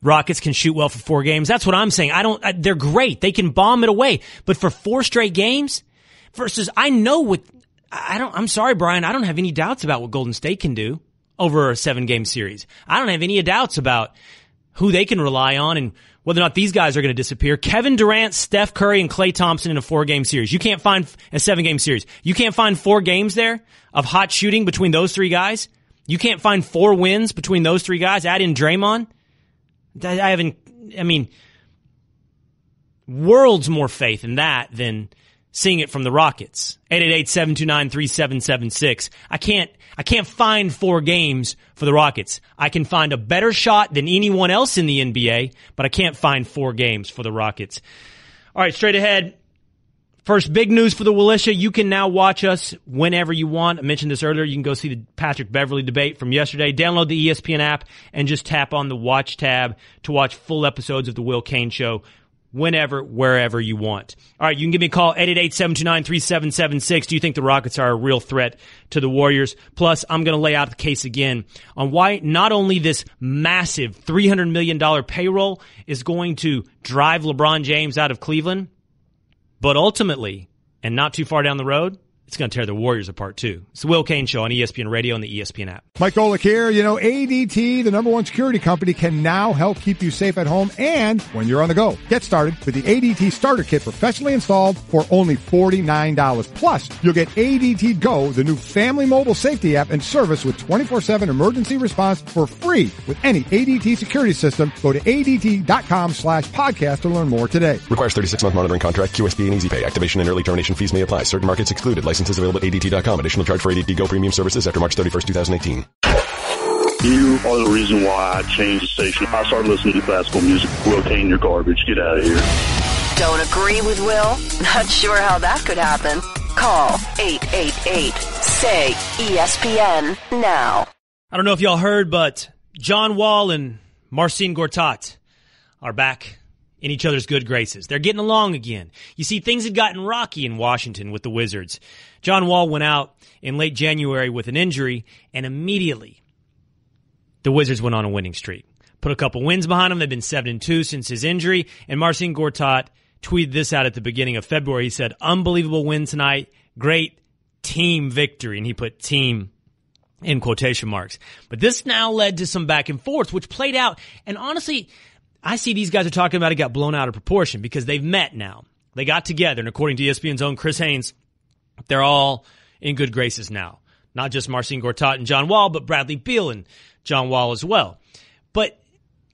Rockets can shoot well for 4 games. That's what I'm saying. They're great. They can bomb it away. But for 4 straight games versus, I'm sorry, Brian, I don't have any doubts about what Golden State can do over a 7-game series. I don't have any doubts about who they can rely on and whether or not these guys are going to disappear. Kevin Durant, Steph Curry, and Klay Thompson in a 4-game series. You can't find a 7-game series. You can't find 4 games there of hot shooting between those 3 guys. You can't find 4 wins between those 3 guys. Add in Draymond. Worlds more faith in that than seeing it from the Rockets. 888-729-3776. I can't find 4 games for the Rockets. I can find a better shot than anyone else in the NBA, but I can't find 4 games for the Rockets. All right, straight ahead. First big news for the Willisha. You can now watch us whenever you want. I mentioned this earlier. You can go see the Patrick Beverley debate from yesterday. Download the ESPN app and just tap on the watch tab to watch full episodes of the Will Cain Show whenever, wherever you want. All right, you can give me a call, 888-729-3776. Do you think the Rockets are a real threat to the Warriors? Plus, I'm going to lay out the case again on why not only this massive $300 million payroll is going to drive LeBron James out of Cleveland, but ultimately, and not too far down the road, it's going to tear the Warriors apart too. It's the Will Cain Show on ESPN Radio and the ESPN app. Mike Golick here. ADT, the +1 security company, can now help keep you safe at home and when you're on the go. Get started with the ADT Starter Kit professionally installed for only $49. Plus, you'll get ADT Go, the new family mobile safety app and service with 24/7 emergency response for free with any ADT security system. Go to ADT.com/podcast to learn more today. Requires 36-month monitoring contract, QSP and Easy Pay. Activation and early termination fees may apply. Certain markets excluded. Licenses available at ADT.com. Additional charge for ADT Go premium services after March 31st, 2018. You are the reason why I changed the station. I started listening to classical music. Will Cain, you're garbage. Get out of here. Don't agree with Will? Not sure how that could happen. Call 888-SAY-ESPN now. I don't know if y'all heard, but John Wall and Marcin Gortat are back in each other's good graces. They're getting along again. You see, things had gotten rocky in Washington with the Wizards. John Wall went out in late January with an injury, and immediately the Wizards went on a winning streak. Put a couple wins behind him. They've been 7-2 since his injury, and Marcin Gortat tweeted this out at the beginning of February. He said, "Unbelievable win tonight. Great team victory." And he put team in quotation marks. But this now led to some back and forth, which played out. And honestly, I see these guys are talking about it got blown out of proportion because they've met now. They got together, and according to ESPN's own Chris Haynes, they're all in good graces now. Not just Marcin Gortat and John Wall, but Bradley Beal and John Wall as well. But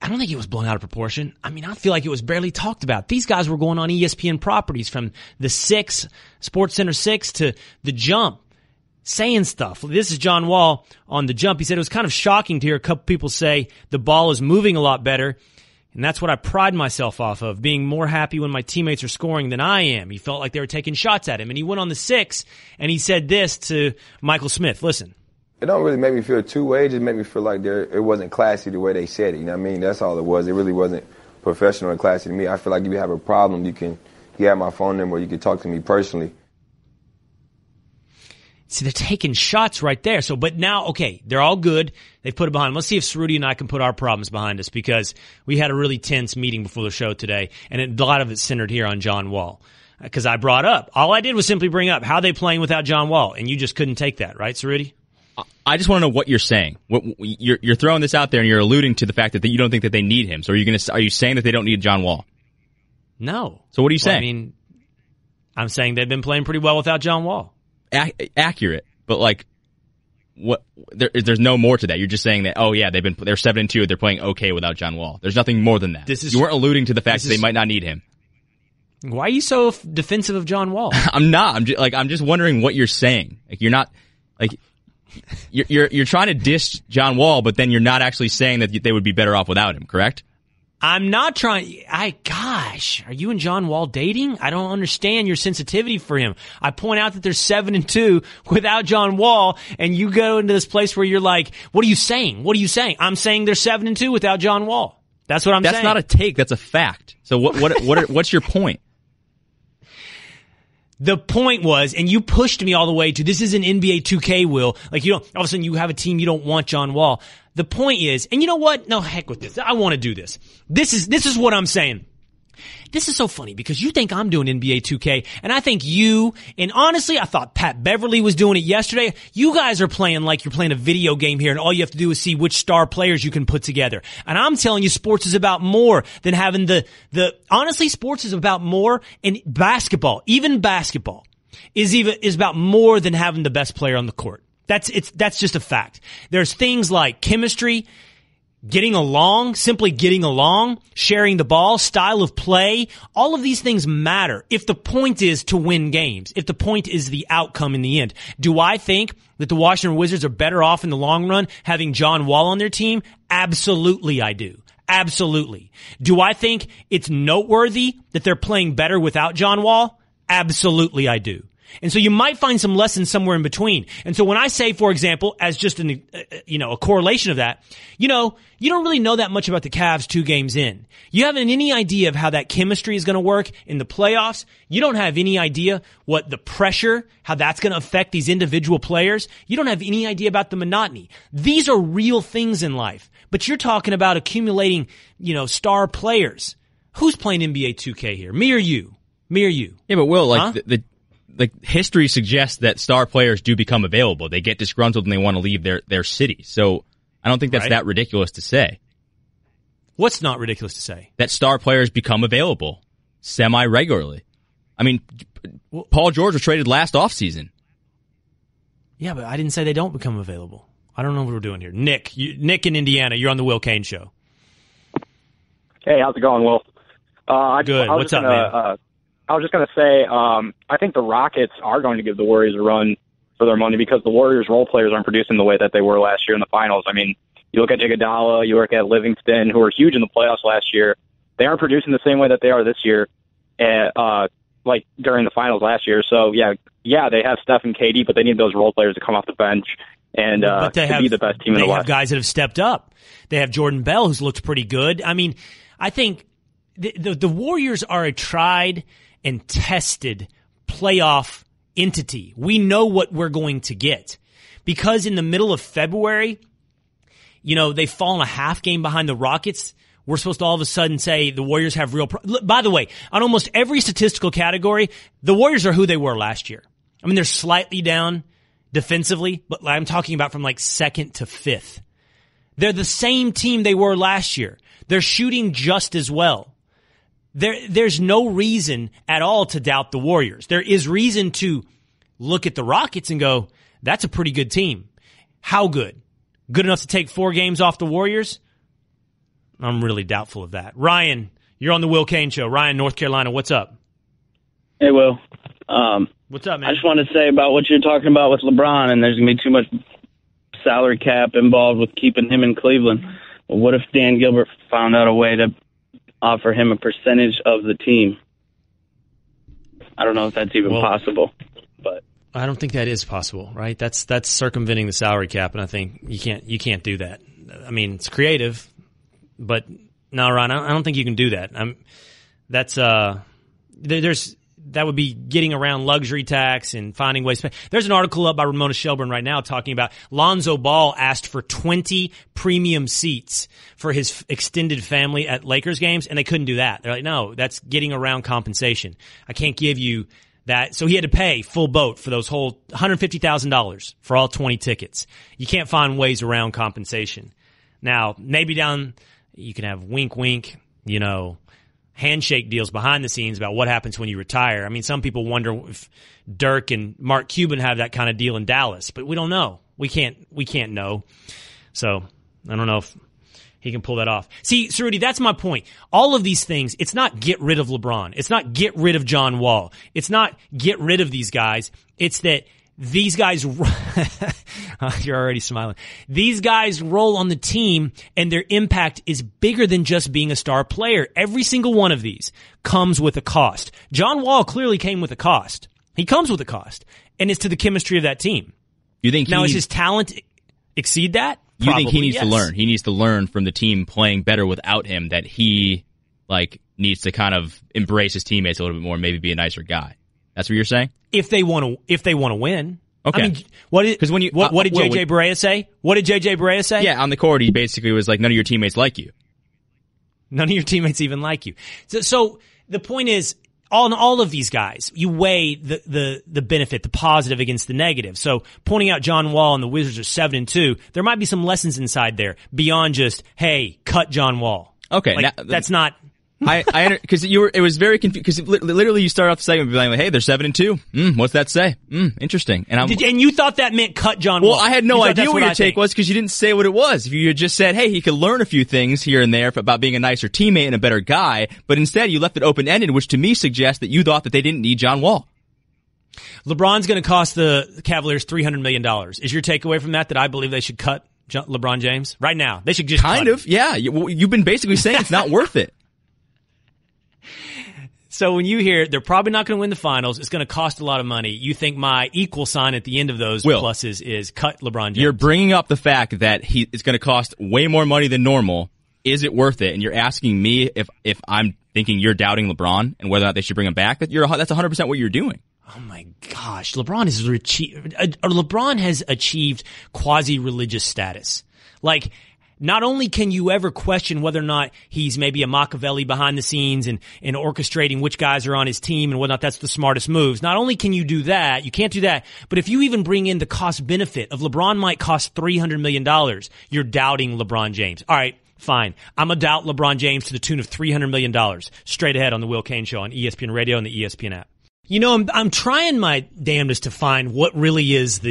I don't think it was blown out of proportion. I mean, I feel like it was barely talked about. These guys were going on ESPN properties from the 6, SportsCenter 6 to the Jump, saying stuff. This is John Wall on the Jump. He said it was kind of shocking to hear a couple people say the ball is moving a lot better. And that's what I pride myself off of, being more happy when my teammates are scoring than I am. He felt like they were taking shots at him. And he went on the 6, and he said this to Michael Smith. Listen. It don't really make me feel two-way. It just made me feel like it wasn't classy the way they said it. You know what I mean? That's all it was. It really wasn't professional and classy to me. I feel like if you have a problem, you have my phone number, or you can talk to me personally. See, they're taking shots right there. So, but now, okay, they're all good. They've put it behind them. Let's see if Cerruti and I can put our problems behind us, because we had a really tense meeting before the show today, and a lot of it centered here on John Wall. Because I brought up, all I did was simply bring up how they playing without John Wall, and you just couldn't take that, right, Cerruti? I just want to know what you're saying. You're throwing this out there, and you're alluding to the fact that you don't think that they need him. So are you saying that they don't need John Wall? No. So what are you saying? I mean, I'm saying they've been playing pretty well without John Wall. Accurate, but like, what? There's no more to that. You're just saying that. Oh yeah, they're 7-2. They're playing okay without John Wall. There's nothing more than that. You weren't alluding to the fact that they might not need him. Why are you so defensive of John Wall? I'm not. I'm just wondering what you're saying. Like, you're not like you're trying to diss John Wall, but then you're not actually saying that they would be better off without him. Correct? I'm not trying. Gosh, are you and John Wall dating? I don't understand your sensitivity for him. I point out that they're 7-2 without John Wall, and you go into this place where you're like, "What are you saying? What are you saying?" I'm saying they're 7-2 without John Wall. That's what I'm saying. That's not a take. That's a fact. So what's your point? The point was, and you pushed me all the way to, this is an NBA 2K, Will. Like, you don't, all of a sudden you have a team, you don't want John Wall. The point is, and you know what? No, heck with this. I want to do this. This is what I'm saying. This is so funny because you think I'm doing NBA 2K, and I think you, and honestly, I thought Pat Beverly was doing it yesterday. You guys are playing like you're playing a video game here, and all you have to do is see which star players you can put together. And I'm telling you, sports is about more than having honestly, sports is about more, and basketball, even basketball, is about more than having the best player on the court. That's just a fact. There's things like chemistry, getting along, simply getting along, sharing the ball, style of play. All of these things matter if the point is to win games, if the point is the outcome in the end. Do I think that the Washington Wizards are better off in the long run having John Wall on their team? Absolutely, I do. Absolutely. Do I think it's noteworthy that they're playing better without John Wall? Absolutely, I do. And so you might find some lessons somewhere in between. And so when I say, for example, as just a correlation of that, you don't really know that much about the Cavs 2 games in. You haven't any idea of how that chemistry is going to work in the playoffs. You don't have any idea what the pressure, how that's going to affect these individual players. You don't have any idea about the monotony. These are real things in life. But you're talking about accumulating, star players. Who's playing NBA 2K here? Me or you? Me or you? Yeah, but Will, history suggests that star players do become available. They get disgruntled and they want to leave their city. So I don't think that's that ridiculous to say. What's not ridiculous to say? That star players become available semi-regularly. I mean, Paul George was traded last offseason. Yeah, but I didn't say they don't become available. I don't know what we're doing here. Nick in Indiana, you're on the Will Cain Show. Hey, how's it going, Will? Good. What's up, man? I was just going to say, I think the Rockets are going to give the Warriors a run for their money because the Warriors role players aren't producing the way that they were last year in the finals. I mean, you look at Iguodala, you look at Livingston, who were huge in the playoffs last year. They aren't producing the same way that they are this year, like during the finals last year. So, yeah, they have Steph and KD, but they need those role players to come off the bench and be the best team in the West. They have guys that have stepped up. They have Jordan Bell, who's looked pretty good. I mean, I think the Warriors are a tried and tested playoff entity. We know what we're going to get. Because in the middle of February, they've fallen a half game behind the Rockets, we're supposed to all of a sudden say the Warriors have real by the way, on almost every statistical category, the Warriors are who they were last year. I mean, they're slightly down defensively, but I'm talking about from like 2nd to 5th. They're the same team they were last year. They're shooting just as well. There's no reason at all to doubt the Warriors. There is reason to look at the Rockets and go, that's a pretty good team. How good? Good enough to take 4 games off the Warriors? I'm really doubtful of that. Ryan, you're on the Will Cain Show. Ryan, North Carolina, what's up? Hey, Will. What's up, man? I just want to say about what you're talking about with LeBron, and there's going to be too much salary cap involved with keeping him in Cleveland. Well, what if Dan Gilbert found out a way to offer him a percentage of the team? I don't know if that's even possible, but I don't think that is possible, right? That's circumventing the salary cap, and I think you can't do that. I mean, it's creative, but no, Ron, I don't think you can do that. That would be getting around luxury tax and finding ways to pay. There's an article up by Ramona Shelburne right now talking about Lonzo Ball asked for 20 premium seats for his extended family at Lakers games, and they couldn't do that. They're like, no, that's getting around compensation. I can't give you that. So he had to pay full boat for those whole $150,000 for all 20 tickets. You can't find ways around compensation. Now, maybe you can have wink, wink, handshake deals behind the scenes about what happens when you retire. I mean, some people wonder if Dirk and Mark Cuban have that kind of deal in Dallas, but we don't know. We can't know. So I don't know if he can pull that off. See, Cerruti, that's my point. All of these things, it's not get rid of LeBron. It's not get rid of John Wall. It's not get rid of these guys. It's that these guys, you're already smiling. These guys roll on the team and their impact is bigger than just being a star player. Every single one of these comes with a cost. John Wall clearly came with a cost. He comes with a cost, and it's to the chemistry of that team. You think does his talent exceed that? You think he needs to learn? He needs to learn from the team playing better without him, that he needs to kind of embrace his teammates a little bit more, maybe be a nicer guy. That's what you're saying? If they want to win. Okay. I mean, what did JJ Barea say? What did JJ Barea say? Yeah, on the court, he basically was like, none of your teammates like you. None of your teammates even like you. So the point is, all of these guys, you weigh the benefit, the positive against the negative. So pointing out John Wall and the Wizards are 7-2, there might be some lessons inside there beyond just, hey, cut John Wall. Okay. Like, that's not. Because it was very confusing. Because literally, you start off the segment being like, "Hey, they're 7-2. What's that say? Interesting." And you thought that meant cut John Wall? Well, I had no idea what your take was because you didn't say what it was. If you had just said, "Hey, he could learn a few things here and there about being a nicer teammate and a better guy," but instead you left it open ended, which to me suggests that you thought that they didn't need John Wall. LeBron's going to cost the Cavaliers $300 million. Is your takeaway from that I believe they should cut LeBron James right now? They should just kind of, yeah. You've been basically saying it's not worth it. So when you hear they're probably not going to win the finals, it's going to cost a lot of money, you think my equal sign at the end of those pluses is cut LeBron James. You're bringing up the fact that it's going to cost way more money than normal. Is it worth it? And you're asking me if I'm thinking you're doubting LeBron and whether or not they should bring him back. That's 100% what you're doing. Oh my gosh, LeBron has achieved quasi-religious status. Like, not only can you ever question whether or not he's maybe a Machiavelli behind the scenes and orchestrating which guys are on his team and whether or not that's the smartest moves. Not only can you do that, you can't do that, but if you even bring in the cost benefit of LeBron might cost $300 million, you're doubting LeBron James. All right, fine. I'm going to doubt LeBron James to the tune of $300 million. Straight ahead on the Will Cain Show on ESPN Radio and the ESPN app. You know, I'm trying my damnedest to find what really is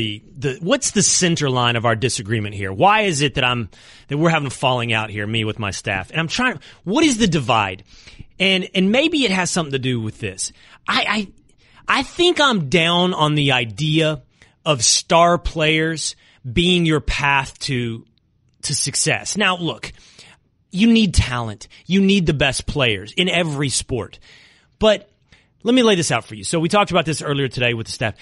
what's the center line of our disagreement here? Why is it that we're having a falling out here, me with my staff? And I'm trying, what is the divide? And maybe it has something to do with this. I think I'm down on the idea of star players being your path to success. Now, look, you need talent. You need the best players in every sport. But let me lay this out for you. So we talked about this earlier today with the staff.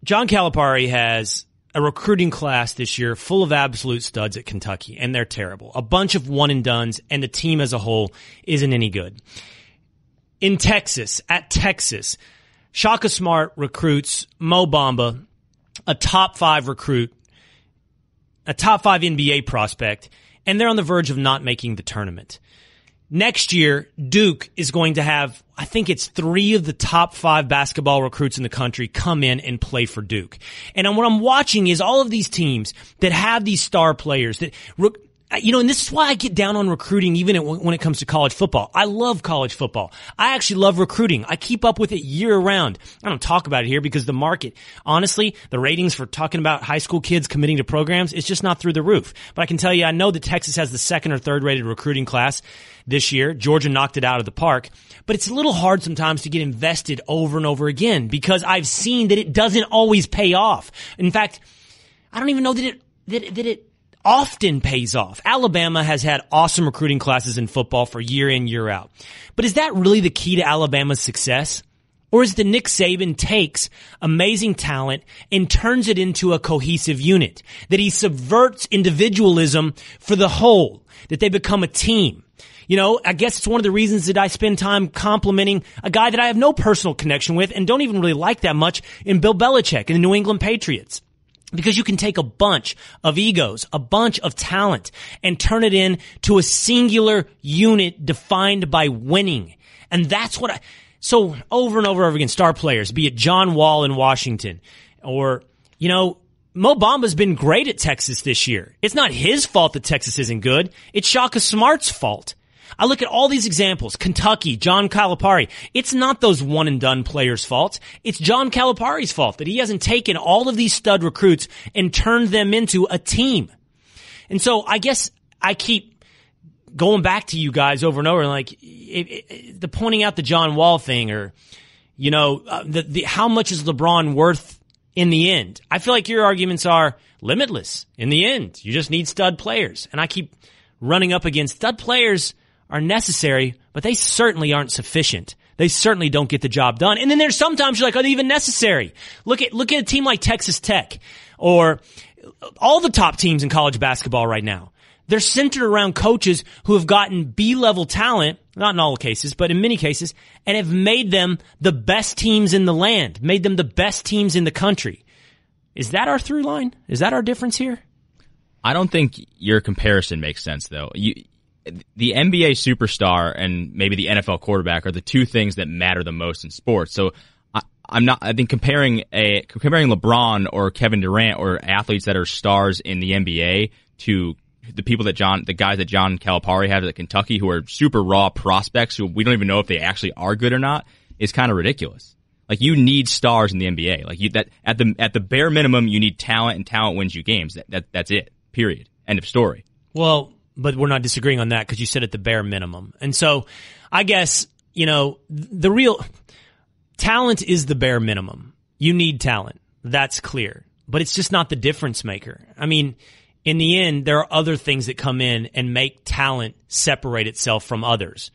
John Calipari has a recruiting class this year full of absolute studs at Kentucky, and they're terrible. A bunch of one-and-dones, and the team as a whole isn't any good. In Texas, Shaka Smart recruits Mo Bamba, a top 5 recruit, a top 5 NBA prospect, and they're on the verge of not making the tournament. Next year, Duke is going to have, I think it's 3 of the top 5 basketball recruits in the country come in and play for Duke. And what I'm watching is all of these teams that have these star players that, and this is why I get down on recruiting even when it comes to college football. I love college football. I actually love recruiting. I keep up with it year round. I don't talk about it here because the market, honestly, the ratings for talking about high school kids committing to programs is just not through the roof. But I can tell you, I know that Texas has the 2nd or 3rd rated recruiting class this year. Georgia knocked it out of the park. But it's a little hard sometimes to get invested over and over again because I've seen that it doesn't always pay off. In fact, I don't even know that it often pays off. Alabama has had awesome recruiting classes in football for year in, year out. But is that really the key to Alabama's success? Or is it that Nick Saban takes amazing talent and turns it into a cohesive unit? That he subverts individualism for the whole? That they become a team? You know, I guess it's one of the reasons that I spend time complimenting a guy that I have no personal connection with and don't even really like that much in Bill Belichick and the New England Patriots. Because you can take a bunch of egos, a bunch of talent, and turn it into a singular unit defined by winning. And that's what so over and over again, star players, be it John Wall in Washington, or, Mo Bamba's been great at Texas this year. It's not his fault that Texas isn't good. It's Shaka Smart's fault. I look at all these examples. Kentucky, John Calipari. It's not those one-and-done players' fault. It's John Calipari's fault that he hasn't taken all of these stud recruits and turned them into a team. And so I guess I keep going back to you guys over and over, like the pointing out the John Wall thing, or how much is LeBron worth in the end? I feel like your arguments are limitless. In the end, you just need stud players, and I keep running up against stud players. Are necessary, but they certainly aren't sufficient. They certainly don't get the job done. And then there's sometimes you're like, are they even necessary? Look at a team like Texas Tech or all the top teams in college basketball right now. They're centered around coaches who have gotten B-level talent, not in all cases, but in many cases, and have made them the best teams in the land, made them the best teams in the country. Is that our through line? Is that our difference here? I don't think your comparison makes sense, though. The NBA superstar and maybe the NFL quarterback are the two things that matter the most in sports. So I think comparing LeBron or Kevin Durant or athletes that are stars in the NBA to the guys that John Calipari had at Kentucky who are super raw prospects who we don't even know if they actually are good or not is kind of ridiculous. Like, you need stars in the NBA. Like, at the bare minimum, you need talent, and talent wins you games. That's it. Period. End of story. Well, but we're not disagreeing on that because you said at the bare minimum. And so I guess, the real talent is the bare minimum. You need talent. That's clear. But it's just not the difference maker. I mean, in the end, there are other things that come in and make talent separate itself from others.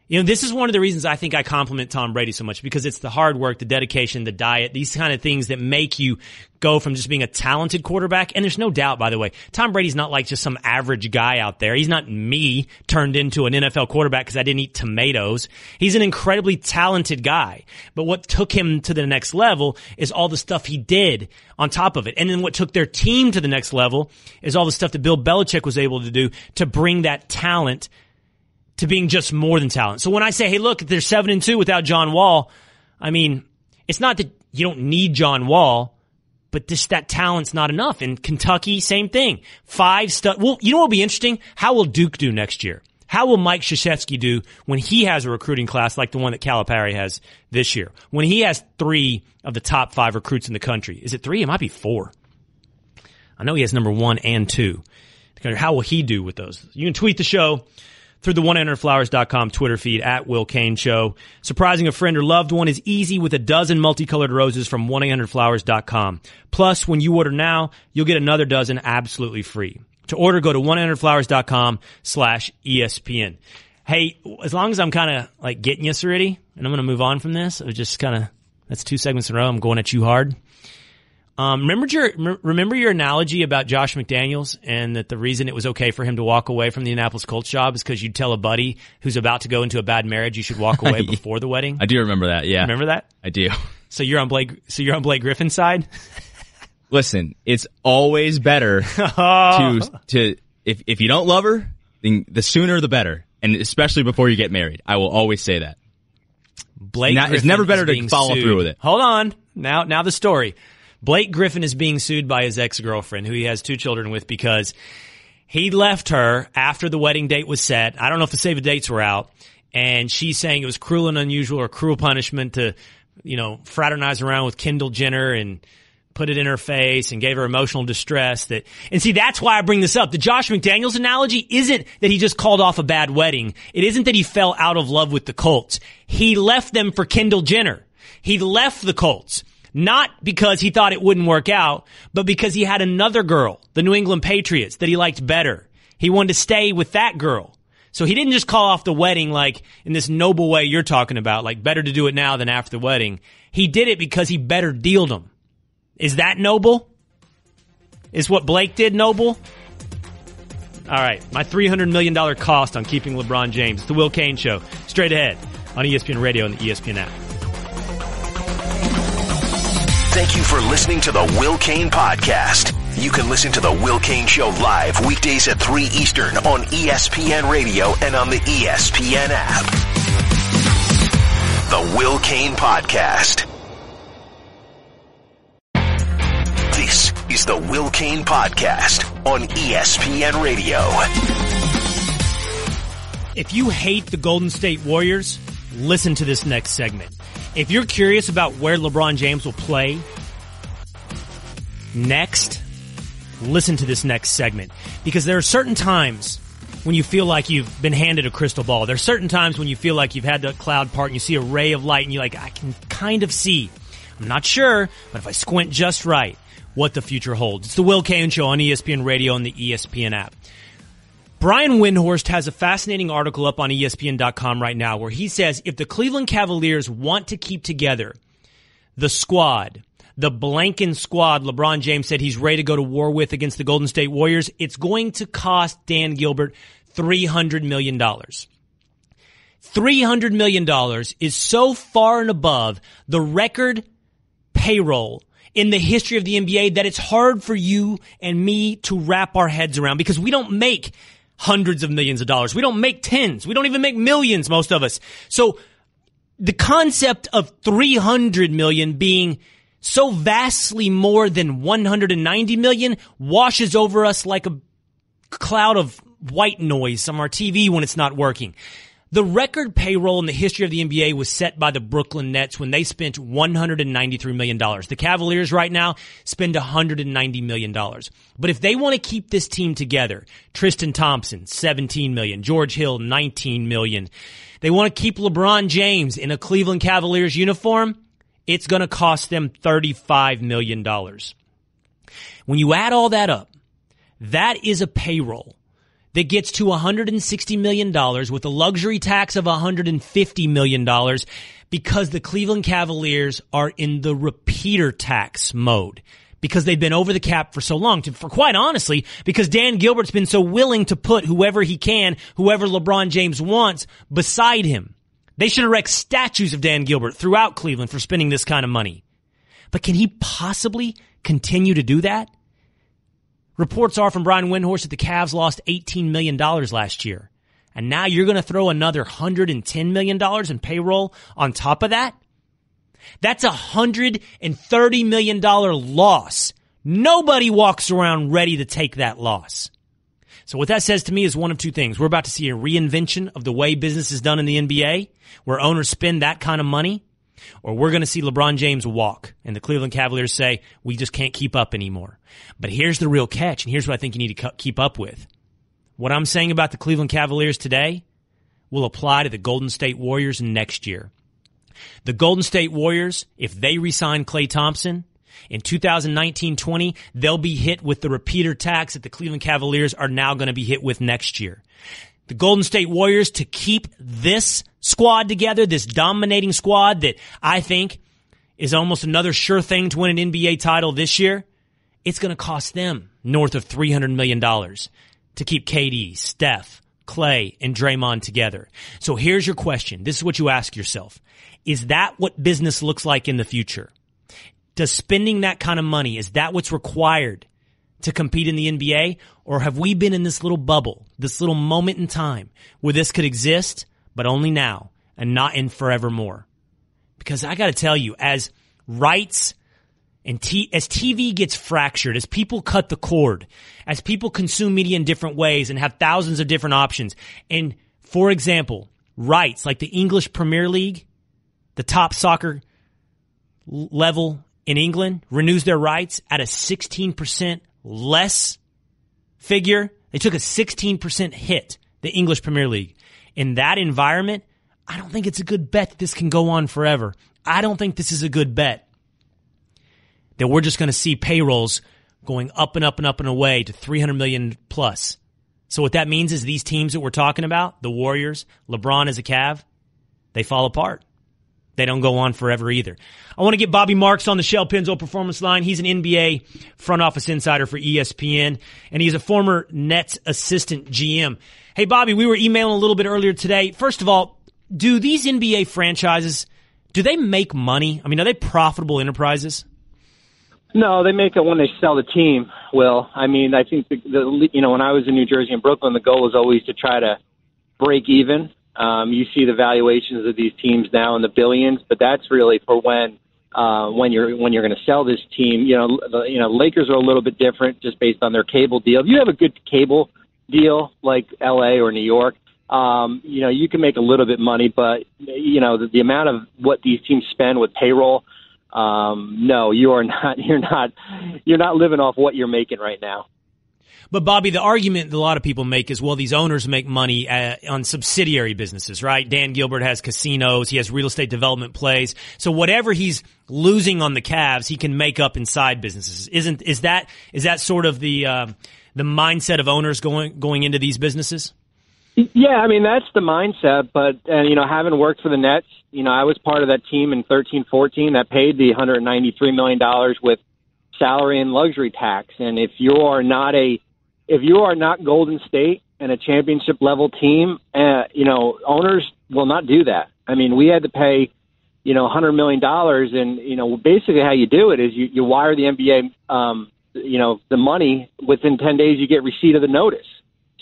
This is one of the reasons I think I compliment Tom Brady so much, because it's the hard work, the dedication, the diet, these kind of things that make you go from just being a talented quarterback. And there's no doubt, by the way, Tom Brady's not like just some average guy out there. He's not me turned into an NFL quarterback because I didn't eat tomatoes. He's an incredibly talented guy. But what took him to the next level is all the stuff he did on top of it. And then what took their team to the next level is all the stuff that Bill Belichick was able to do to bring that talent to being just more than talent. So when I say, hey, look, they're 7-2 without John Wall, I mean, it's not that you don't need John Wall, but just that talent's not enough. In Kentucky, same thing. Well, you know what will be interesting? How will Duke do next year? How will Mike Krzyzewski do when he has a recruiting class like the one that Calipari has this year? When he has 3 of the top 5 recruits in the country. Is it 3? It might be 4. I know he has number 1 and 2. How will he do with those? You can tweet the show through the 1-800-Flowers.com Twitter feed at Will Cain Show. Surprising a friend or loved one is easy with a dozen multicolored roses from 1-800-Flowers.com. Plus, when you order now, you'll get another dozen absolutely free. To order, go to 1-800-Flowers.com/ESPN. Hey, as long as I'm kind of like getting you already, and I'm going to move on from this, just kind of, that's 2 segments in a row. I'm going at you hard. Remember your analogy about Josh McDaniels and that the reason it was okay for him to walk away from the Indianapolis Colts job is because you'd tell a buddy who's about to go into a bad marriage you should walk away before the wedding? I do remember that, yeah. Remember that? I do. So you're on Blake Griffin's side? Listen, it's always better to if you don't love her, then the sooner the better. And especially before you get married. I will always say that. It's never better to follow through with it. Hold on. Now the story. Blake Griffin is being sued by his ex-girlfriend, who he has 2 children with, because he left her after the wedding date was set. I don't know if the save the dates were out. And she's saying it was cruel and unusual or cruel punishment to, fraternize around with Kendall Jenner and put it in her face and gave her emotional distress. And see, that's why I bring this up. The Josh McDaniels analogy isn't that he just called off a bad wedding. It isn't that he fell out of love with the Colts. He left them for Kendall Jenner. He left the Colts. Not because he thought it wouldn't work out, but because he had another girl, the New England Patriots, that he liked better. He wanted to stay with that girl. So he didn't just call off the wedding like in this noble way you're talking about, like better to do it now than after the wedding. He did it because he better dealed him. Is that noble? Is what Blake did noble? All right, my $300 million cost on keeping LeBron James. It's the Will Cain Show. Straight ahead on ESPN Radio and the ESPN app. Thank you for listening to the Will Cain Podcast. You can listen to the Will Cain Show live weekdays at 3 Eastern on ESPN Radio and on the ESPN app. The Will Cain Podcast. This is the Will Cain Podcast on ESPN Radio. If you hate the Golden State Warriors, listen to this next segment. If you're curious about where LeBron James will play next, listen to this next segment. Because there are certain times when you feel like you've been handed a crystal ball. There are certain times when you feel like you've had the cloud part and you see a ray of light and you're like, I can kind of see. I'm not sure, but if I squint just right, what the future holds. It's the Will Cain Show on ESPN Radio and the ESPN app. Brian Windhorst has a fascinating article up on ESPN.com right now where he says if the Cleveland Cavaliers want to keep together the squad, the blanking squad LeBron James said he's ready to go to war with against the Golden State Warriors, it's going to cost Dan Gilbert $300 million. $300 million is so far and above the record payroll in the history of the NBA that it's hard for you and me to wrap our heads around, because we don't make hundreds of millions of dollars. We don't make tens. We don't even make millions, most of us. So the concept of 300 million being so vastly more than 190 million washes over us like a cloud of white noise on our TV when it's not working. The record payroll in the history of the NBA was set by the Brooklyn Nets when they spent $193 million. The Cavaliers right now spend $190 million. But if they want to keep this team together, Tristan Thompson, $17 million, George Hill, $19 million. They want to keep LeBron James in a Cleveland Cavaliers uniform, it's going to cost them $35 million. When you add all that up, that is a payroll that gets to $160 million with a luxury tax of $150 million because the Cleveland Cavaliers are in the repeater tax mode because they've been over the cap for so long. For quite honestly, because Dan Gilbert's been so willing to put whoever he can, whoever LeBron James wants, beside him. They should erect statues of Dan Gilbert throughout Cleveland for spending this kind of money. But can he possibly continue to do that? Reports are from Brian Windhorst that the Cavs lost $18 million last year. And now you're going to throw another $110 million in payroll on top of that? That's a $130 million loss. Nobody walks around ready to take that loss. So what that says to me is one of two things. We're about to see a reinvention of the way business is done in the NBA, where owners spend that kind of money, or we're going to see LeBron James walk and the Cleveland Cavaliers say, we just can't keep up anymore. But here's the real catch, and here's what I think you need to keep up with. What I'm saying about the Cleveland Cavaliers today will apply to the Golden State Warriors next year. The Golden State Warriors, if they re-sign Klay Thompson, in 2019-20, they'll be hit with the repeater tax that the Cleveland Cavaliers are now going to be hit with next year. The Golden State Warriors, to keep this squad together, this dominating squad that I think is almost another sure thing to win an NBA title this year, it's going to cost them north of $300 million to keep KD, Steph, Klay, and Draymond together. So here's your question. This is what you ask yourself. Is that what business looks like in the future? Does spending that kind of money, is that what's required to compete in the NBA? Or have we been in this little bubble, this little moment in time where this could exist, but only now and not in forevermore? Because I got to tell you, as rights and as TV gets fractured, as people cut the cord, as people consume media in different ways and have thousands of different options, and for example, rights like the English Premier League, the top soccer level in England, renews their rights at a 16% less figure. They took a 16% hit, the English Premier League. In that environment, I don't think it's a good bet that this can go on forever. I don't think this is a good bet that we're just going to see payrolls going up and up and up and away to 300 million plus. So what that means is these teams that we're talking about, the Warriors, LeBron as a Cav, they fall apart. They don't go on forever either. I want to get Bobby Marks on the Shell Pennzoil Performance Line. He's an NBA front office insider for ESPN, and he's a former Nets assistant GM. Hey, Bobby, we were emailing a little bit earlier today. First of all, do these NBA franchises, do they make money? I mean, are they profitable enterprises? No, they make it when they sell the team, Will. I mean, I think, when I was in New Jersey and Brooklyn, the goal was always to try to break even. You see the valuations of these teams now in the billions, but that's really for when you're going to sell this team. Lakers are a little bit different just based on their cable deal. If you have a good cable deal like LA or New York, you can make a little bit money, but the amount of what these teams spend with payroll, no, you're not living off what you're making right now. But, Bobby, the argument that a lot of people make is, well, these owners make money on subsidiary businesses, right? Dan Gilbert has casinos. He has real estate development plays. So whatever he's losing on the Cavs, he can make up in side businesses. Is that sort of the mindset of owners going into these businesses? Yeah, I mean, that's the mindset. But, having worked for the Nets, I was part of that team in 13-14 that paid the $193 million with salary and luxury tax. And if you are not Golden State and a championship level team, owners will not do that. I mean, we had to pay, $100 million, and, basically how you do it is you wire the NBA, the money within 10 days, you get receipt of the notice.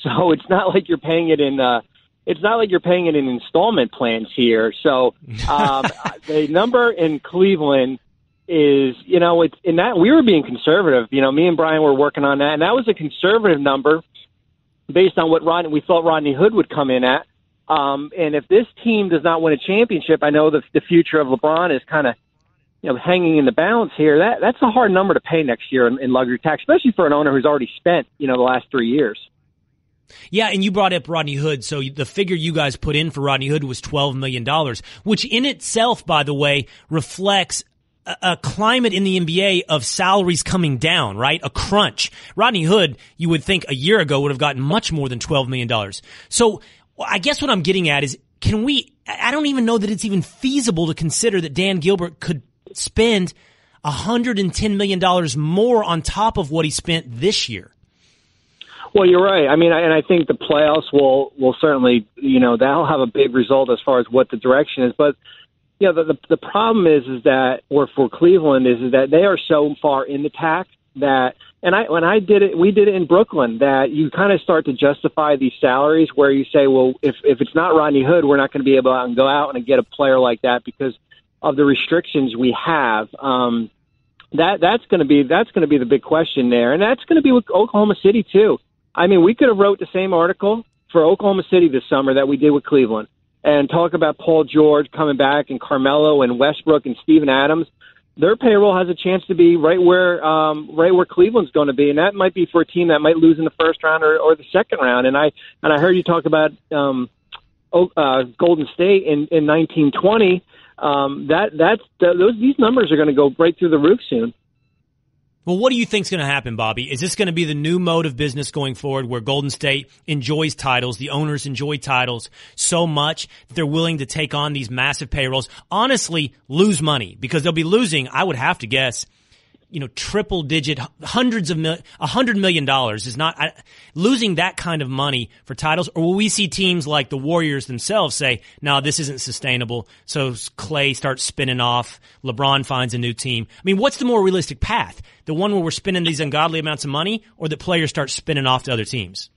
So it's not like you're paying it in, in installment plans here. So, the number in Cleveland is, it's in that we were being conservative. Me and Brian were working on that, and that was a conservative number based on what we thought Rodney Hood would come in at. And if this team does not win a championship, I know the future of LeBron is kind of, hanging in the balance here. That's a hard number to pay next year in luxury tax, especially for an owner who's already spent, the last 3 years. Yeah, and you brought up Rodney Hood. So the figure you guys put in for Rodney Hood was $12 million, which in itself, by the way, reflects a climate in the NBA of salaries coming down, right? A crunch. Rodney Hood, you would think a year ago would have gotten much more than $12 million. So I guess what I'm getting at is, I don't even know that it's even feasible to consider that Dan Gilbert could spend $110 million more on top of what he spent this year. Well, you're right. I mean, and I think the playoffs will certainly, that'll have a big result as far as what the direction is. But, the problem is that, or for Cleveland, is that they are so far in the tax that, we did it in Brooklyn, that you kind of start to justify these salaries where you say, well, if it's not Rodney Hood, we're not going to be able to go out and get a player like that because of the restrictions we have. That's going to be the big question there, and that's going to be with Oklahoma City too. I mean, we could have wrote the same article for Oklahoma City this summer that we did with Cleveland, and talk about Paul George coming back and Carmelo and Westbrook and Steven Adams. Their payroll has a chance to be right where Cleveland's going to be, and that might be for a team that might lose in the first round or the second round. And I heard you talk about Golden State in 1920. These numbers are going to go right through the roof soon. Well, what do you think is going to happen, Bobby? Is this going to be the new mode of business going forward where Golden State enjoys titles, the owners enjoy titles so much that they're willing to take on these massive payrolls, honestly lose money? Because they'll be losing, I would have to guess, triple digit, $100 million is not losing that kind of money for titles. Or will we see teams like the Warriors themselves say, no, this isn't sustainable. So Clay starts spinning off. LeBron finds a new team. I mean, what's the more realistic path? The one where we're spending these ungodly amounts of money, or that players start spinning off to other teams?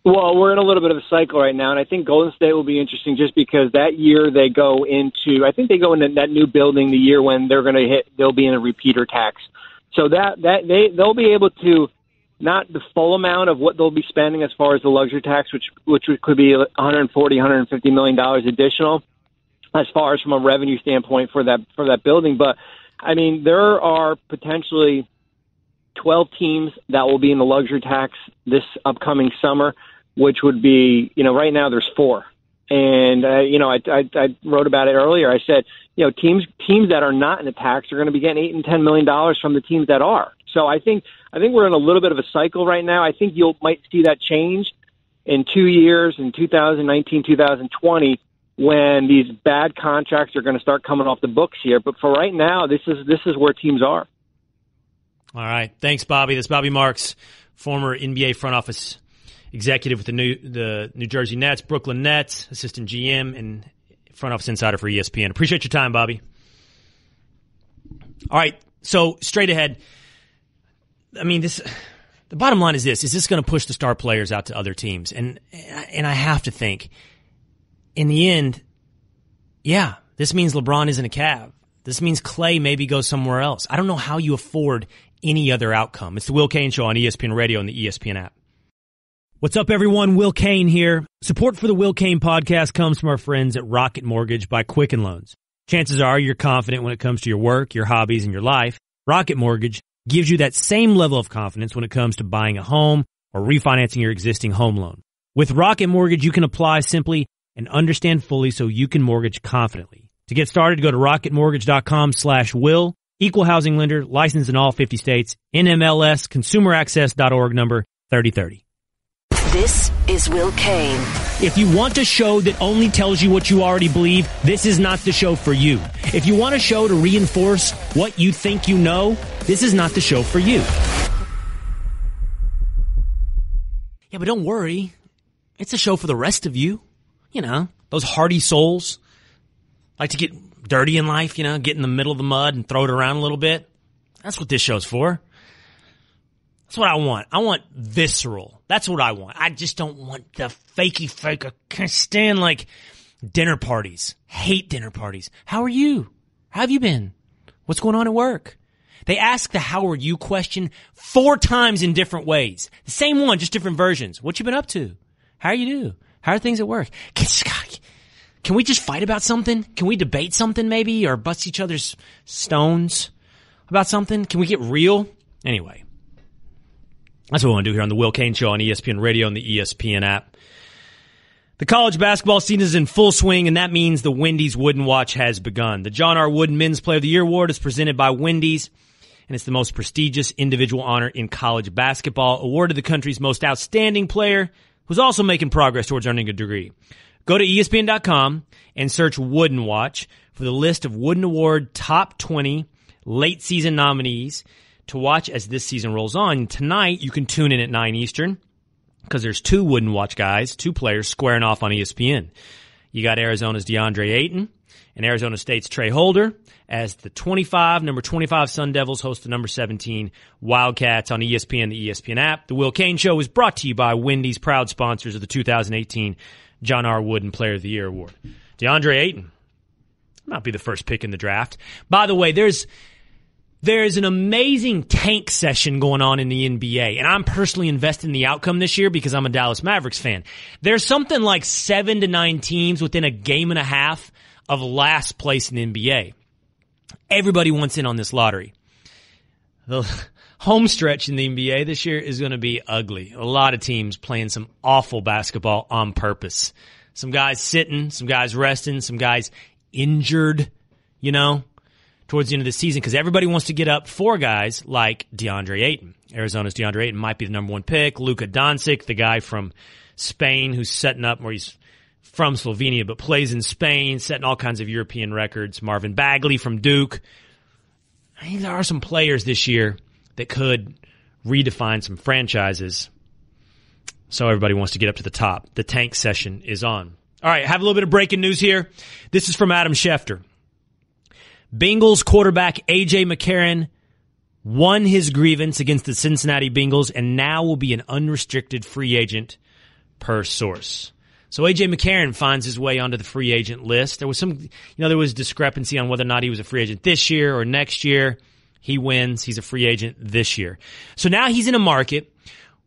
Well, we're in a little bit of a cycle right now, and I think Golden State will be interesting just because that year they go into that new building the year when they'll be in a repeater tax. So they'll be able to, not the full amount of what they'll be spending as far as the luxury tax, which could be $140, $150 million additional as far as from a revenue standpoint for that building. But I mean, there are potentially 12 teams that will be in the luxury tax this upcoming summer, which would be, right now there's 4. And, I wrote about it earlier. I said, teams that are not in the tax are going to be getting $8 and $10 million from the teams that are. So I think we're in a little bit of a cycle right now. I think might see that change in 2 years, in 2019, 2020, when these bad contracts are going to start coming off the books here. But for right now, this is where teams are. All right. Thanks, Bobby. That's Bobby Marks, former NBA front office executive with the New Jersey Nets, Brooklyn Nets, assistant GM, and front office insider for ESPN. Appreciate your time, Bobby. All right, so straight ahead. I mean, the bottom line is this: is this going to push the star players out to other teams? And I have to think, in the end, yeah, this means LeBron isn't a Cav. This means Clay maybe goes somewhere else. I don't know how you afford any other outcome. It's the Will Cain Show on ESPN Radio and the ESPN app. What's up, everyone? Will Cain here. Support for the Will Cain podcast comes from our friends at Rocket Mortgage by Quicken Loans. Chances are you're confident when it comes to your work, your hobbies, and your life. Rocket Mortgage gives you that same level of confidence when it comes to buying a home or refinancing your existing home loan. With Rocket Mortgage, you can apply simply and understand fully so you can mortgage confidently. To get started, go to rocketmortgage.com/will. Equal housing lender, licensed in all 50 states. NMLS, consumeraccess.org, number 3030. This is Will Cain. If you want a show that only tells you what you already believe, this is not the show for you. If you want a show to reinforce what you think you know, this is not the show for you. Yeah, but don't worry. It's a show for the rest of you. You know, those hardy souls like to get dirty in life, you know, get in the middle of the mud and throw it around a little bit. That's what this show's for. That's what I want. I want visceral. That's what I want. I just don't want the fakey fake. I can't stand like dinner parties. Hate dinner parties. How are you? How have you been? What's going on at work? They ask the how are you question 4 times in different ways. The same one, just different versions. What you been up to? How are you do? How are things at work? Can we just fight about something? Can we debate something maybe or bust each other's stones about something? Can we get real? Anyway. That's what we want to do here on the Will Cain Show on ESPN Radio and the ESPN app. The college basketball season is in full swing, and that means the Wendy's Wooden Watch has begun. The John R. Wooden Men's Player of the Year Award is presented by Wendy's, and it's the most prestigious individual honor in college basketball, awarded to the country's most outstanding player who's also making progress towards earning a degree. Go to ESPN.com and search Wooden Watch for the list of Wooden Award top 20 late season nominees to watch as this season rolls on. Tonight, you can tune in at 9 Eastern because there's 2 Wooden Watch guys, 2 players squaring off on ESPN. You got Arizona's DeAndre Ayton and Arizona State's Trey Holder as the number 25 Sun Devils host the number 17 Wildcats on ESPN, the ESPN app. The Will Cain Show is brought to you by Wendy's, proud sponsors of the 2018 John R. Wooden Player of the Year Award. DeAndre Ayton might be the first pick in the draft. By the way, there's an amazing tank session going on in the NBA, and I'm personally invested in the outcome this year because I'm a Dallas Mavericks fan. There's something like 7 to 9 teams within a game and a half of last place in the NBA. Everybody wants in on this lottery. The home stretch in the NBA this year is going to be ugly. A lot of teams playing some awful basketball on purpose. Some guys sitting, some guys resting, some guys injured, you know, towards the end of the season because everybody wants to get up for guys like DeAndre Ayton. Arizona's DeAndre Ayton might be the number 1 pick. Luka Doncic, the guy from Spain who's setting up, where he's from Slovenia but plays in Spain, setting all kinds of European records. Marvin Bagley from Duke. I think there are some players this year that could redefine some franchises. So everybody wants to get up to the top. The tank session is on. All right, have a little bit of breaking news here. This is from Adam Schefter. Bengals quarterback A.J. McCarron won his grievance against the Cincinnati Bengals and now will be an unrestricted free agent per source. So A.J. McCarron finds his way onto the free agent list. There was there was discrepancy on whether or not he was a free agent this year or next year. He wins. He's a free agent this year. So now he's in a market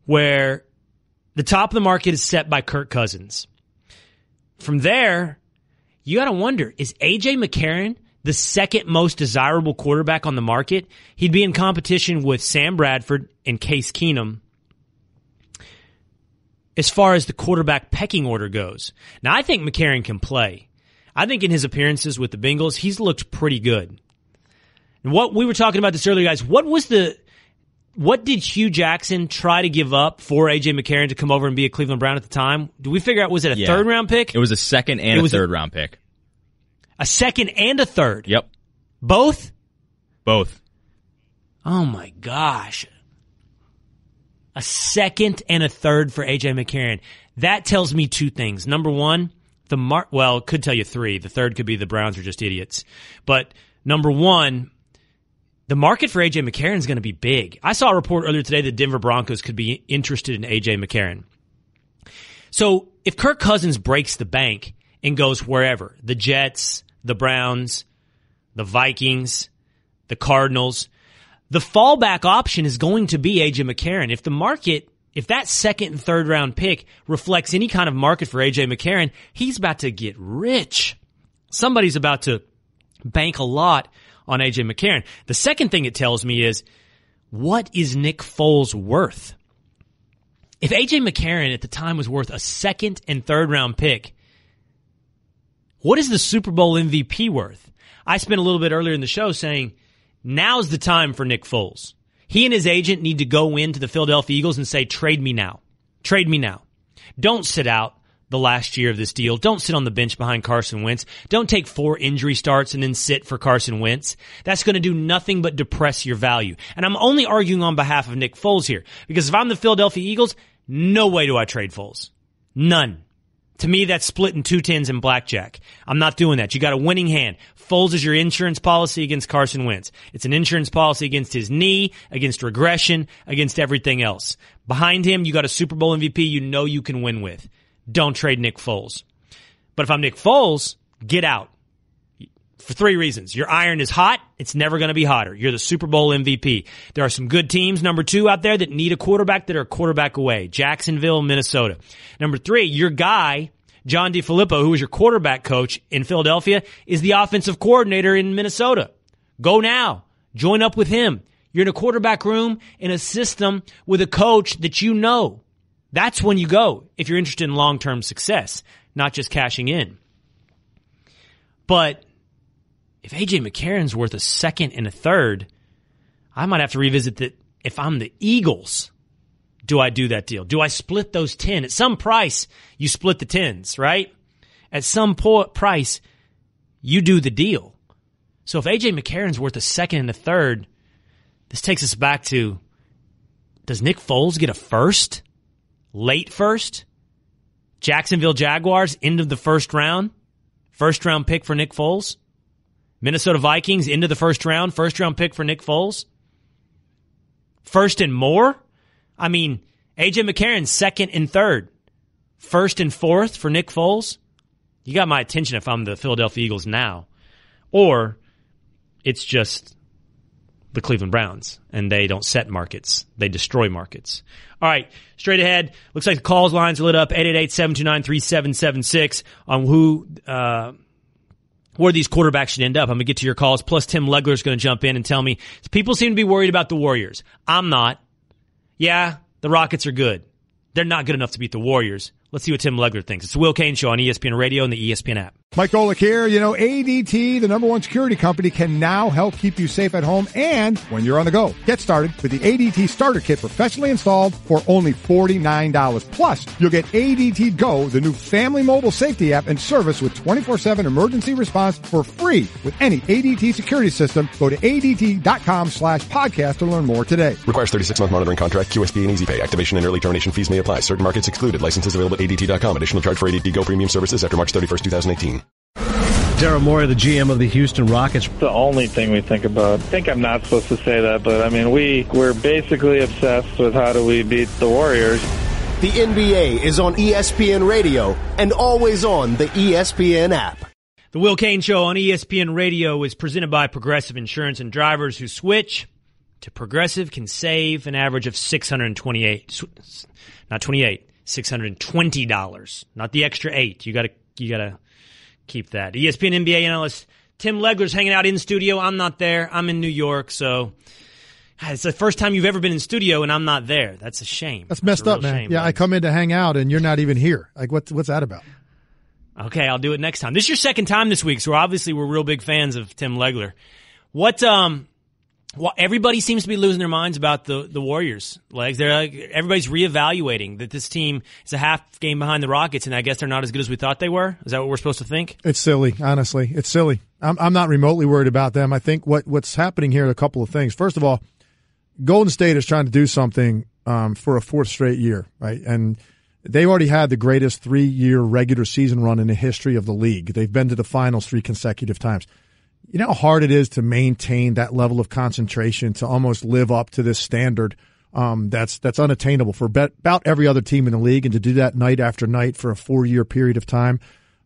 where the top of the market is set by Kirk Cousins. From there, you got to wonder, is A.J. McCarron the second most desirable quarterback on the market? He'd be in competition with Sam Bradford and Case Keenum as far as the quarterback pecking order goes. Now, I think McCarron can play. I think in his appearances with the Bengals, he's looked pretty good. And what we were talking about this earlier, guys, what did Hugh Jackson try to give up for A.J. McCarron to come over and be a Cleveland Brown at the time? Did we figure out, was it a third-round pick? It was a second and a third-round pick. A second and a third? Yep. Both? Both. Oh, my gosh. A second and a third for A.J. McCarron. That tells me 2 things. Number one, it could tell you 3. The third could be the Browns are just idiots. But number one, the market for A.J. McCarron is going to be big. I saw a report earlier today that Denver Broncos could be interested in A.J. McCarron. So if Kirk Cousins breaks the bank and goes wherever, the Jets, the Browns, the Vikings, the Cardinals, the fallback option is going to be A.J. McCarron. If that second and third round pick reflects any kind of market for A.J. McCarron, he's about to get rich. Somebody's about to bank a lot on A.J. McCarron. The second thing it tells me is, what is Nick Foles worth? If A.J. McCarron at the time was worth a second and third round pick, what is the Super Bowl MVP worth? I spent a little bit earlier in the show saying, now's the time for Nick Foles. He and his agent need to go into the Philadelphia Eagles and say, trade me now. Trade me now. Don't sit out the last year of this deal. Don't sit on the bench behind Carson Wentz. Don't take 4 injury starts and then sit for Carson Wentz. That's going to do nothing but depress your value. And I'm only arguing on behalf of Nick Foles here, because if I'm the Philadelphia Eagles, no way do I trade Foles. None. To me, that's splitting 2 tens in blackjack. I'm not doing that. You got a winning hand. Foles is your insurance policy against Carson Wentz. It's an insurance policy against his knee, against regression, against everything else. Behind him, you got a Super Bowl MVP you know you can win with. Don't trade Nick Foles. But if I'm Nick Foles, get out. For 3 reasons. Your iron is hot. It's never going to be hotter. You're the Super Bowl MVP. There are some good teams, number 2, out there that need a quarterback that are a quarterback away. Jacksonville, Minnesota. Number 3, your guy, John DeFilippo, who was your quarterback coach in Philadelphia, is the offensive coordinator in Minnesota. Go now. Join up with him. You're in a quarterback room in a system with a coach that you know. That's when you go if you're interested in long-term success, not just cashing in. But if A.J. McCarron's worth a second and a third, I might have to revisit that. If I'm the Eagles, do I do that deal? Do I split those 10? At some price, you split the 10s, right? At some price, you do the deal. So if A.J. McCarron's worth a second and a third, this takes us back to, does Nick Foles get a first? Late first? Jacksonville Jaguars, end of the first round? First round pick for Nick Foles? Minnesota Vikings, into the first round pick for Nick Foles? First and more? I mean, A.J. McCarron, second and third. First and fourth for Nick Foles? You got my attention if I'm the Philadelphia Eagles now. Or it's just the Cleveland Browns, and they don't set markets. They destroy markets. All right, straight ahead. Looks like the calls lines are lit up, 888-729-3776, on where these quarterbacks should end up. I'm going to get to your calls. Plus, Tim Legler is going to jump in and tell me, people seem to be worried about the Warriors. I'm not. Yeah, the Rockets are good. They're not good enough to beat the Warriors. Let's see what Tim Legler thinks. It's the Will Cain Show on ESPN Radio and the ESPN app. Mike Golick here. ADT, the +1 security company, can now help keep you safe at home and when you're on the go. Get started with the ADT Starter Kit, professionally installed for only $49. Plus, you'll get ADT Go, the new family mobile safety app and service with 24/7 emergency response for free with any ADT security system. Go to ADT.com/podcast to learn more today. Requires 36-month monitoring contract, QSP and Easy Pay. Activation and early termination fees may apply. Certain markets excluded. Licenses available at ADT.com. Additional charge for ADT Go premium services after March 31st, 2018. Daryl Morey, the GM of the Houston Rockets. The only thing we think about. I think I'm not supposed to say that, but I mean, we're basically obsessed with how do we beat the Warriors. The NBA is on ESPN Radio and always on the ESPN app. The Will Cain Show on ESPN Radio is presented by Progressive Insurance, and drivers who switch to Progressive can save an average of $620, not the extra $8. You gotta keep that. ESPN NBA analyst Tim Legler's hanging out in studio. I'm not there. I'm in New York, so it's the first time you've ever been in studio and I'm not there. That's a shame. That's messed up, man. Shame, yeah, I come in to hang out and you're not even here. Like, what's that about? Okay, I'll do it next time. This is your second time this week, so obviously we're real big fans of Tim Legler. Everybody seems to be losing their minds about the Warriors. They're everybody's reevaluating that this team is a half game behind the Rockets, and I guess they're not as good as we thought they were. Is that what we're supposed to think? It's silly, honestly. It's silly. I'm not remotely worried about them. I think what's happening here are a couple of things. First of all, Golden State is trying to do something for a fourth straight year, right? And they've already had the greatest 3-year regular season run in the history of the league. They've been to the finals 3 consecutive times. You know how hard it is to maintain that level of concentration, to almost live up to this standard that's unattainable for about every other team in the league, and to do that night after night for a 4-year period of time.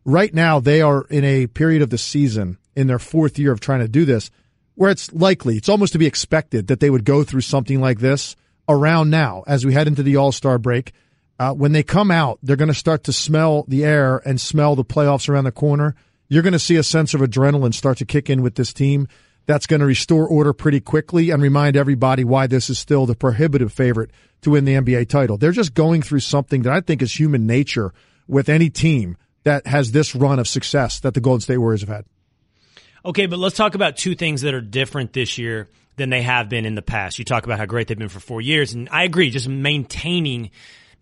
Right now, they are in a period of the season, in their 4th year of trying to do this, where it's almost to be expected that they would go through something like this around now as we head into the All-Star break. When they come out, they're going to start to smell the air and smell the playoffs around the corner. You're going to see a sense of adrenaline start to kick in with this team. That's going to restore order pretty quickly and remind everybody why this is still the prohibitive favorite to win the NBA title. They're just going through something that I think is human nature with any team that has this run of success that the Golden State Warriors have had. Okay, but let's talk about 2 things that are different this year than they have been in the past. You talk about how great they've been for 4 years, and I agree, just maintaining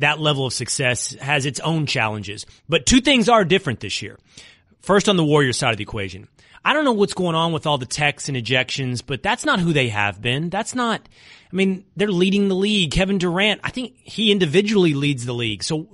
that level of success has its own challenges. But two things are different this year. First, on the Warriors side of the equation. I don't know what's going on with all the techs and ejections, but that's not who they have been. They're leading the league. Kevin Durant, I think he individually leads the league. So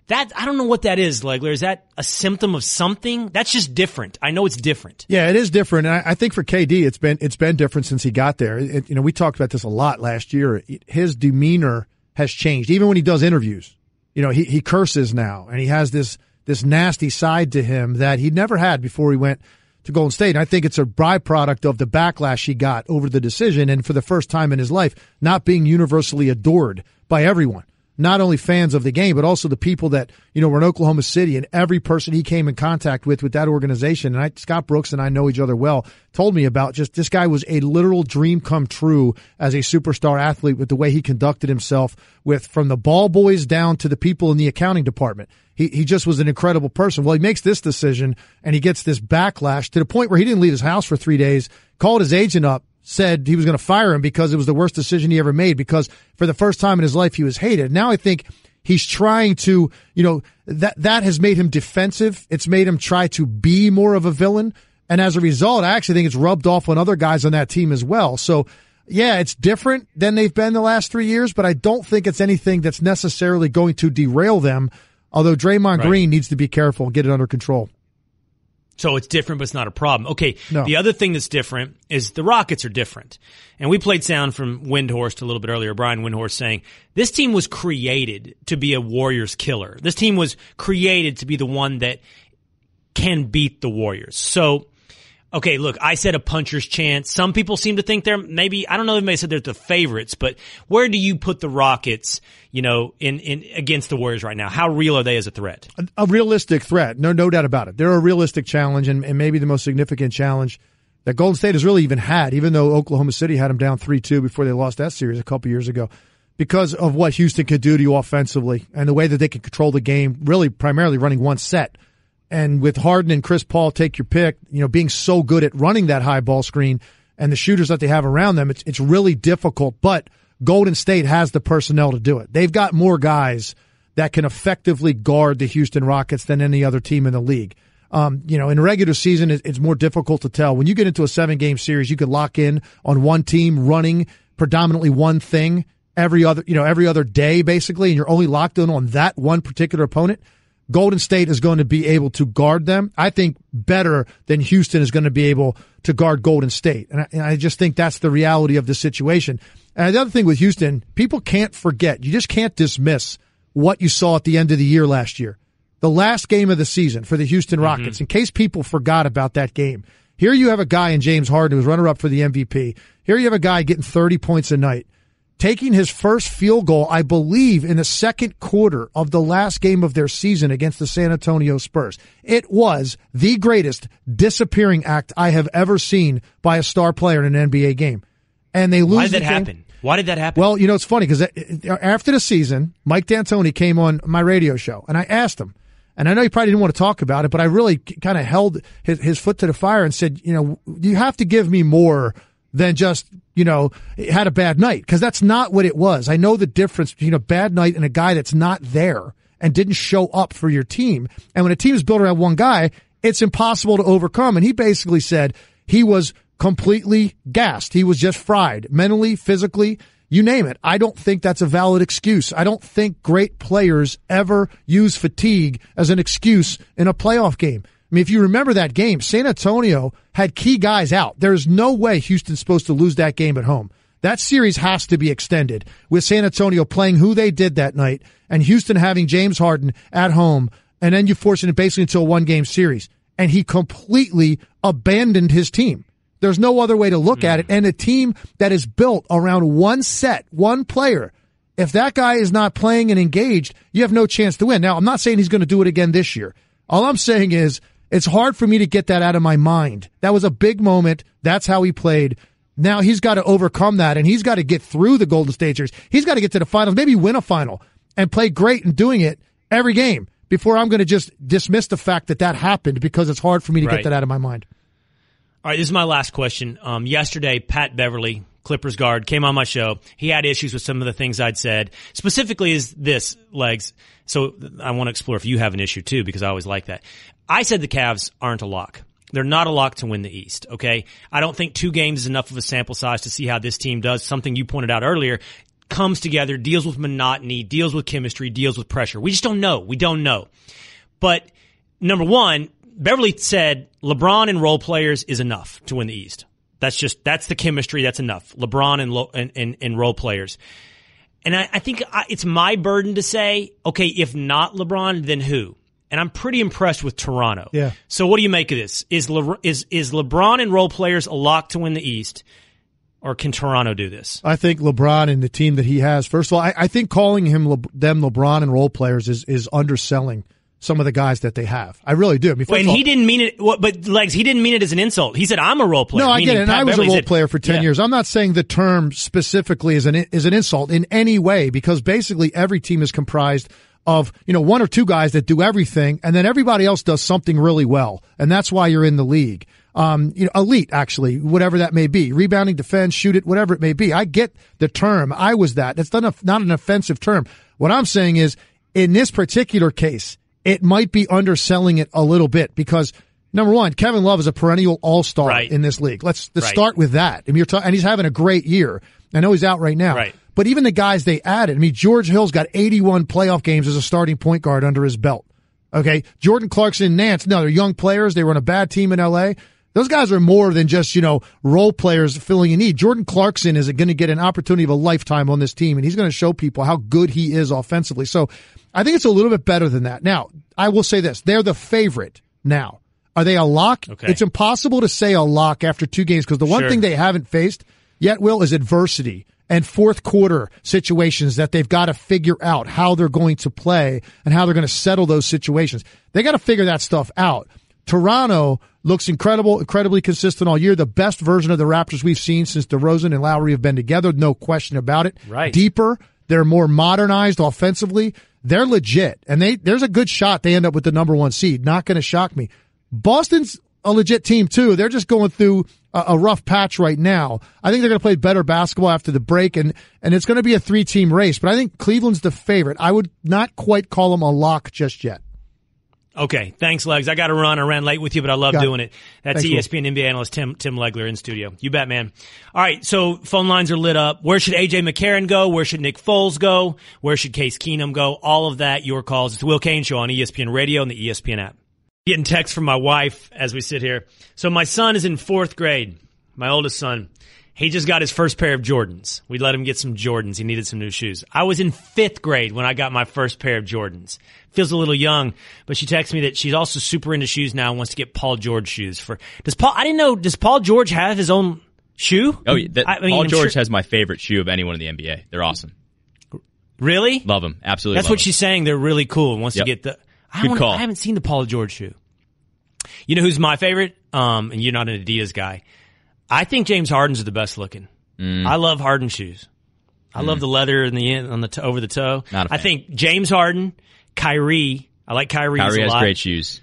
I don't know what that is, Legler. Is that a symptom of something? That's just different. I know it's different. Yeah, it is different. And I think for KD, it's been different since he got there. We talked about this a lot last year. His demeanor has changed. Even when he does interviews, he curses now, and he has this nasty side to him that he never had before he went to Golden State. And I think it's a byproduct of the backlash he got over the decision, and for the first time in his life, not being universally adored by everyone. Not only fans of the game, but also the people that, were in Oklahoma City, and every person he came in contact with that organization. And Scott Brooks and I know each other well, told me about just this guy was a literal dream come true as a superstar athlete with the way he conducted himself from the ball boys down to the people in the accounting department. He just was an incredible person. Well, he makes this decision and he gets this backlash to the point where he didn't leave his house for 3 days, called his agent up, said he was going to fire him because it was the worst decision he ever made, because for the first time in his life he was hated. Now I think he's trying to, that has made him defensive. It's made him try to be more of a villain. And as a result, I actually think it's rubbed off on other guys on that team as well. So yeah, it's different than they've been the last 3 years, but I don't think it's anything that's necessarily going to derail them. Although Draymond Green needs to be careful and get it under control. So it's different, but it's not a problem. Okay, no. The other thing that's different is the Rockets are different. And we played sound from Windhorst a little bit earlier, Brian Windhorst saying, this team was created to be a Warriors killer. This team was created to be the one that can beat the Warriors. So, okay, look, I said a puncher's chance. Some people seem to think they're maybe, I don't know if they said they're the favorites, but where do you put the Rockets, in against the Warriors right now? How real are they as a threat? A realistic threat, no doubt about it. They're a realistic challenge, and maybe the most significant challenge that Golden State has really even had, even though Oklahoma City had them down 3-2 before they lost that series a couple years ago, because of what Houston could do to you offensively and the way that they can control the game, really primarily running one set. And with Harden and Chris Paul, take your pick, being so good at running that high ball screen and the shooters that they have around them, it's really difficult. But Golden State has the personnel to do it. They've got more guys that can effectively guard the Houston Rockets than any other team in the league. In the regular season, it's more difficult to tell. When you get into a 7-game series, you could lock in on one team running predominantly one thing every other day, basically, and you're only locked in on that one particular opponent. Golden State is going to be able to guard them, I think, better than Houston is going to be able to guard Golden State. And I just think that's the reality of the situation. And the other thing with Houston, people can't forget. You just can't dismiss what you saw at the end of the year last year. The last game of the season for the Houston Rockets, in case people forgot about that game. Here you have a guy in James Harden who's runner-up for the MVP. Here you have a guy getting 30 points a night, taking his first field goal, I believe, in the second quarter of the last game of their season against the San Antonio Spurs. It was the greatest disappearing act I have ever seen by a star player in an NBA game. And they lose. Why did that happen? Why did that happen? Well, it's funny because after the season, Mike D'Antoni came on my radio show, and I asked him, and I know he probably didn't want to talk about it, but I really kind of held his foot to the fire and said, you have to give me more than just, had a bad night, because that's not what it was. I know the difference between a bad night and a guy that's not there and didn't show up for your team. And when a team is built around one guy, it's impossible to overcome. And he basically said he was completely gassed. He was just fried, mentally, physically, you name it. I don't think that's a valid excuse. I don't think great players ever use fatigue as an excuse in a playoff game. I mean, if you remember that game, San Antonio had key guys out. There's no way Houston's supposed to lose that game at home. That series has to be extended with San Antonio playing who they did that night and Houston having James Harden at home, and then you force it basically into a one-game series. And he completely abandoned his team. There's no other way to look at it. And a team that is built around one set, one player, if that guy is not playing and engaged, you have no chance to win. Now, I'm not saying he's going to do it again this year. All I'm saying is it's hard for me to get that out of my mind. That was a big moment. That's how he played. Now he's got to overcome that, and he's got to get through the Golden State series. He's got to get to the finals, maybe win a final, and play great in doing it every game before I'm going to just dismiss the fact that happened, because it's hard for me to get that out of my mind. All right, this is my last question. Yesterday, Pat Beverly Clippers guard, came on my show. He had issues with some of the things I'd said. Specifically is this, Legs. So I want to explore if you have an issue too, because I always like that. I said the Cavs aren't a lock. They're not a lock to win the East, okay? I don't think 2 games is enough of a sample size to see how this team does. Something you pointed out earlier, comes together, deals with monotony, deals with chemistry, deals with pressure. We just don't know. We don't know. But number one, Beverly said LeBron and role players is enough to win the East. That's the chemistry. That's enough. LeBron and role players. And I think it's my burden to say, okay, if not LeBron, then who? And I'm pretty impressed with Toronto. Yeah. So what do you make of this? Is LeBron and role players a lock to win the East, or can Toronto do this? I think LeBron and the team that he has. First of all, I think calling them LeBron and role players is underselling some of the guys that they have. I really do. I mean, and he didn't mean it. But Legs, he didn't mean it as an insult. He said, "I'm a role player." No, I get it. And I was a role player for 10 yeah. years. I'm not saying the term specifically is an insult in any way, because basically every team is comprised of, 1 or 2 guys that do everything, and then everybody else does something really well. And that's why you're in the league. Elite, actually, whatever that may be. Rebounding, defense, shoot it, whatever it may be. I get the term. I was that. It's not an offensive term. What I'm saying is, in this particular case, it might be underselling it a little bit, because number one, Kevin Love is a perennial all-star in this league. Let's start with that. I mean, and he's having a great year. I know he's out right now. Right. But even the guys they added, I mean, George Hill's got 81 playoff games as a starting point guard under his belt. Okay. Jordan Clarkson and Nance, no, they're young players. They were on a bad team in LA. Those guys are more than just, role players filling a need. Jordan Clarkson is going to get an opportunity of a lifetime on this team, and he's going to show people how good he is offensively. So I think it's a little bit better than that. Now, I will say this. They're the favorite now. Are they a lock? Okay. It's impossible to say a lock after 2 games, because the one thing they haven't faced yet, Will, is adversity and fourth quarter situations that they've got to figure out how they're going to play and how they're going to settle those situations. They got to figure that stuff out. Toronto looks incredibly consistent all year. The best version of the Raptors we've seen since DeRozan and Lowry have been together. No question about it. Right. Deeper. They're more modernized offensively. They're legit. And there's a good shot they end up with the number 1 seed. Not going to shock me. Boston's a legit team too. They're just going through a rough patch right now. I think they're going to play better basketball after the break, and it's going to be a 3-team race. But I think Cleveland's the favorite. I would not quite call them a lock just yet. Okay, thanks, Legs. I got to run. I ran late with you, but I love doing it. That's Thanks, ESPN NBA analyst Tim Legler in studio. You bet, man. All right, so phone lines are lit up. Where should A.J. McCarron go? Where should Nick Foles go? Where should Case Keenum go? All of that, your calls. It's the Will Cain Show on ESPN Radio and the ESPN app. Getting text from my wife as we sit here. So my son is in 4th grade, my oldest son. He just got his first pair of Jordans. We let him get some Jordans. He needed some new shoes. I was in 5th grade when I got my first pair of Jordans. Feels a little young, but she texted me that she's also super into shoes now and wants to get Paul George shoes. Does Paul George have his own shoe? Oh, Paul George has my favorite shoe of anyone in the NBA. They're awesome. Really? Love them. Absolutely. That's what she's saying. They're really cool and wants to get the... Good call. I haven't seen the Paul George shoe. You know who's my favorite? And you're not an Adidas guy. I think James Harden's are the best looking. I love Harden shoes. I love the leather in the end on the over the toe. Not a fan. I think James Harden, Kyrie. I like Kyrie. Kyrie a has lot. great shoes.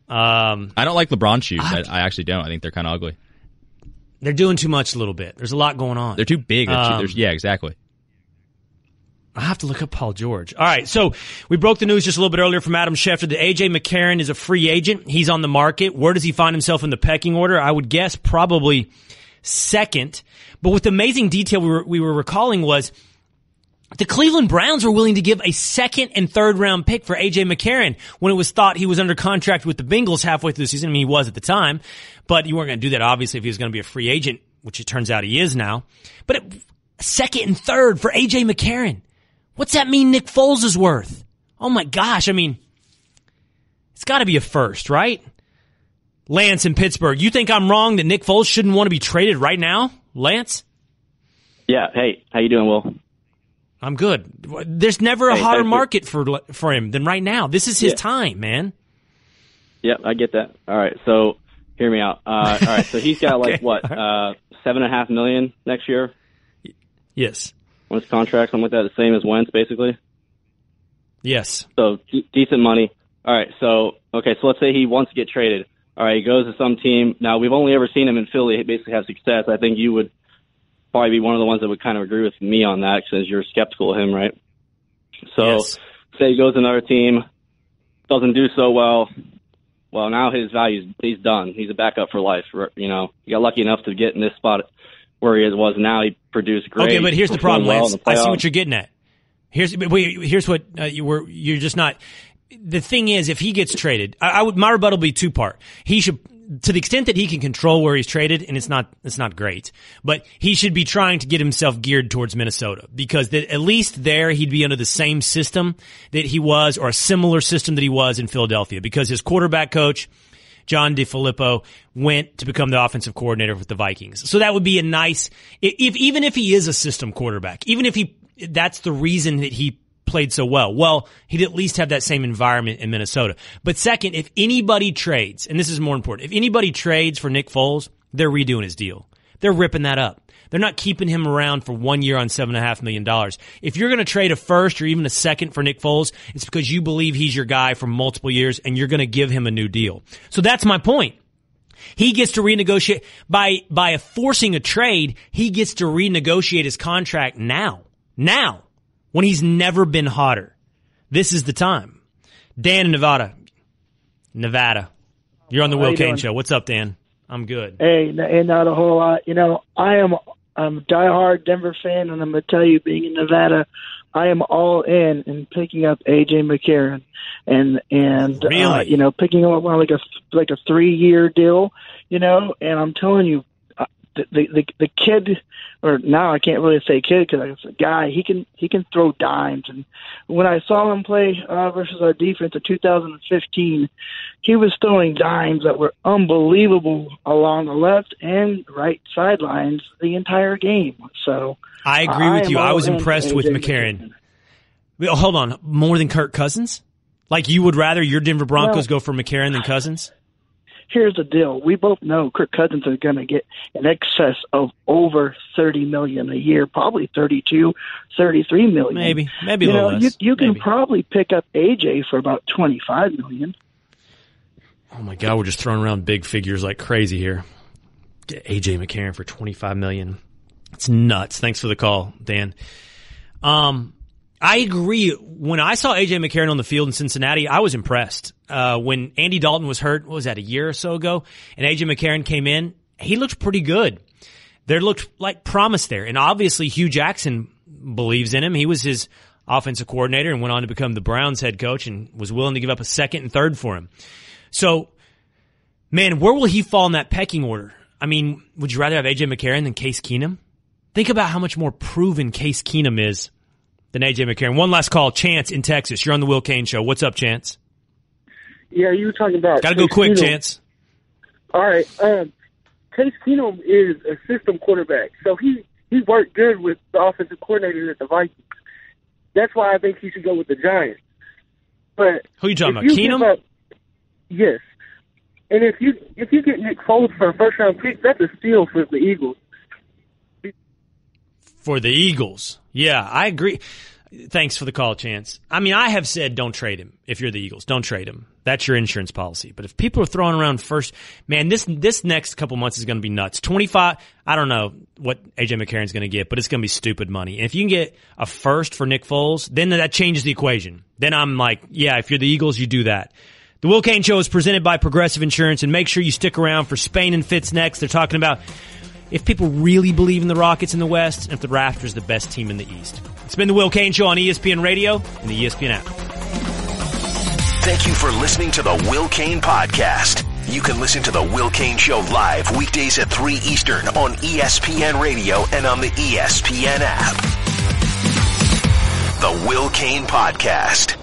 I don't like LeBron shoes. I actually don't. I think they're kind of ugly. They're doing too much a little bit. There's a lot going on. They're too big. Yeah, exactly. I have to look up Paul George. All right, so we broke the news just a little bit earlier from Adam Schefter that A.J. McCarron is a free agent. He's on the market. Where does he find himself in the pecking order? I would guess probably 2nd. But with the amazing detail we were recalling was the Cleveland Browns were willing to give a 2nd and 3rd round pick for A.J. McCarron when it was thought he was under contract with the Bengals halfway through the season. I mean, he was at the time, but you weren't going to do that, obviously, if he was going to be a free agent, which it turns out he is now. But 2nd and 3rd for A.J. McCarron. What's that mean Nick Foles is worth? Oh, my gosh. I mean, it's got to be a first, right? Lance in Pittsburgh, you think I'm wrong that Nick Foles shouldn't want to be traded right now? Lance? Yeah. Hey, how you doing, Will? I'm good. There's never a hotter market for him than right now. This is his time, man. Yep, I get that. All right, so hear me out. All right, so he's got $7.5 million next year? Yes. On his contract, something like that, the same as Wentz, basically? Yes. So, decent money. All right, so let's say he wants to get traded. All right, he goes to some team. Now, we've only ever seen him in Philly basically have success. I think you would probably be one of the ones that would kind of agree with me on that because you're skeptical of him, right? So say he goes to another team, doesn't do so well. Well, now his value, he's done. He's a backup for life. You know, he got lucky enough to get in this spot where he was. Now he produced great. Okay, but here's the problem, Lance. I see what you're getting at. Here's what you're just not. The thing is, if he gets traded, my rebuttal would be two-part. He should, to the extent that he can control where he's traded, and it's not great, but he should be trying to get himself geared towards Minnesota because at least there he'd be under the same system that he was, or a similar system that he was in Philadelphia, because his quarterback coach, John DeFilippo, went to become the offensive coordinator with the Vikings. So that would be a nice, even if he is a system quarterback, even if that's the reason that he played so well, he'd at least have that same environment in Minnesota. But second, if anybody trades, and this is more important, if anybody trades for Nick Foles, they're redoing his deal. They're ripping that up. They're not keeping him around for 1 year on $7.5 million. If you're going to trade a first or even a second for Nick Foles, it's because you believe he's your guy for multiple years and you're going to give him a new deal. So that's my point. He gets to renegotiate by forcing a trade. He gets to renegotiate his contract now, when he's never been hotter. This is the time. Dan in Nevada. You're on the Will Cain Show. What's up, Dan? I'm good. Hey, and not a whole lot. You know, I'm a diehard Denver fan, and I'm going to tell you, being in Nevada, I am all in picking up A.J. McCarron and really? You know, picking him up on like a 3-year deal, you know, and I'm telling you, the kid, or now I can't really say kid because it's a guy. He can throw dimes, and when I saw him play versus our defense in 2015, he was throwing dimes that were unbelievable along the left and right sidelines the entire game. So I agree with you. I was impressed with McCarron. Hold on, more than Kirk Cousins? Like you would rather your Denver Broncos go for McCarron than Cousins? Here's the deal. We both know Kirk Cousins is going to get in excess of over $30 million a year, probably $32, $33 million. Maybe a little less. You can probably pick up AJ for about $25 million. Oh my God, we're just throwing around big figures like crazy here. Get AJ McCarron for $25 million. It's nuts. Thanks for the call, Dan. I agree. When I saw A.J. McCarron on the field in Cincinnati, I was impressed. When Andy Dalton was hurt, what was that, a year or so ago? And A.J. McCarron came in, he looked pretty good. There looked like promise there. And obviously Hugh Jackson believes in him. He was his offensive coordinator and went on to become the Browns head coach and was willing to give up a second and third for him. So, man, where will he fall in that pecking order? I mean, would you rather have A.J. McCarron than Case Keenum? Think about how much more proven Case Keenum is than A.J. McCarron. One last call. Chance in Texas. You're on the Will Cain Show. What's up, Chance? Yeah, you were talking about... Got to go quick, Chance. All right. Case Keenum is a system quarterback, so he worked good with the offensive coordinator at the Vikings. That's why I think he should go with the Giants. But who are you talking about, Keenum? Yes. And if you get Nick Foles for a first-round pick, that's a steal for the Eagles. For the Eagles. Yeah, I agree. Thanks for the call, Chance. I mean, I have said don't trade him if you're the Eagles. Don't trade him. That's your insurance policy. But if people are throwing around first, man, this next couple months is going to be nuts. 25, I don't know what A.J. McCarron's going to get, but it's going to be stupid money. And if you can get a first for Nick Foles, then that changes the equation. Then I'm like, yeah, if you're the Eagles, you do that. The Will Cain Show is presented by Progressive Insurance, and make sure you stick around for Spain and Fitz next. They're talking about if people really believe in the Rockets in the West, and if the Raptors the best team in the East. It's been the Will Cain Show on ESPN Radio and the ESPN app. Thank you for listening to the Will Cain Podcast. You can listen to the Will Cain Show live weekdays at 3 Eastern on ESPN Radio and on the ESPN app. The Will Cain Podcast.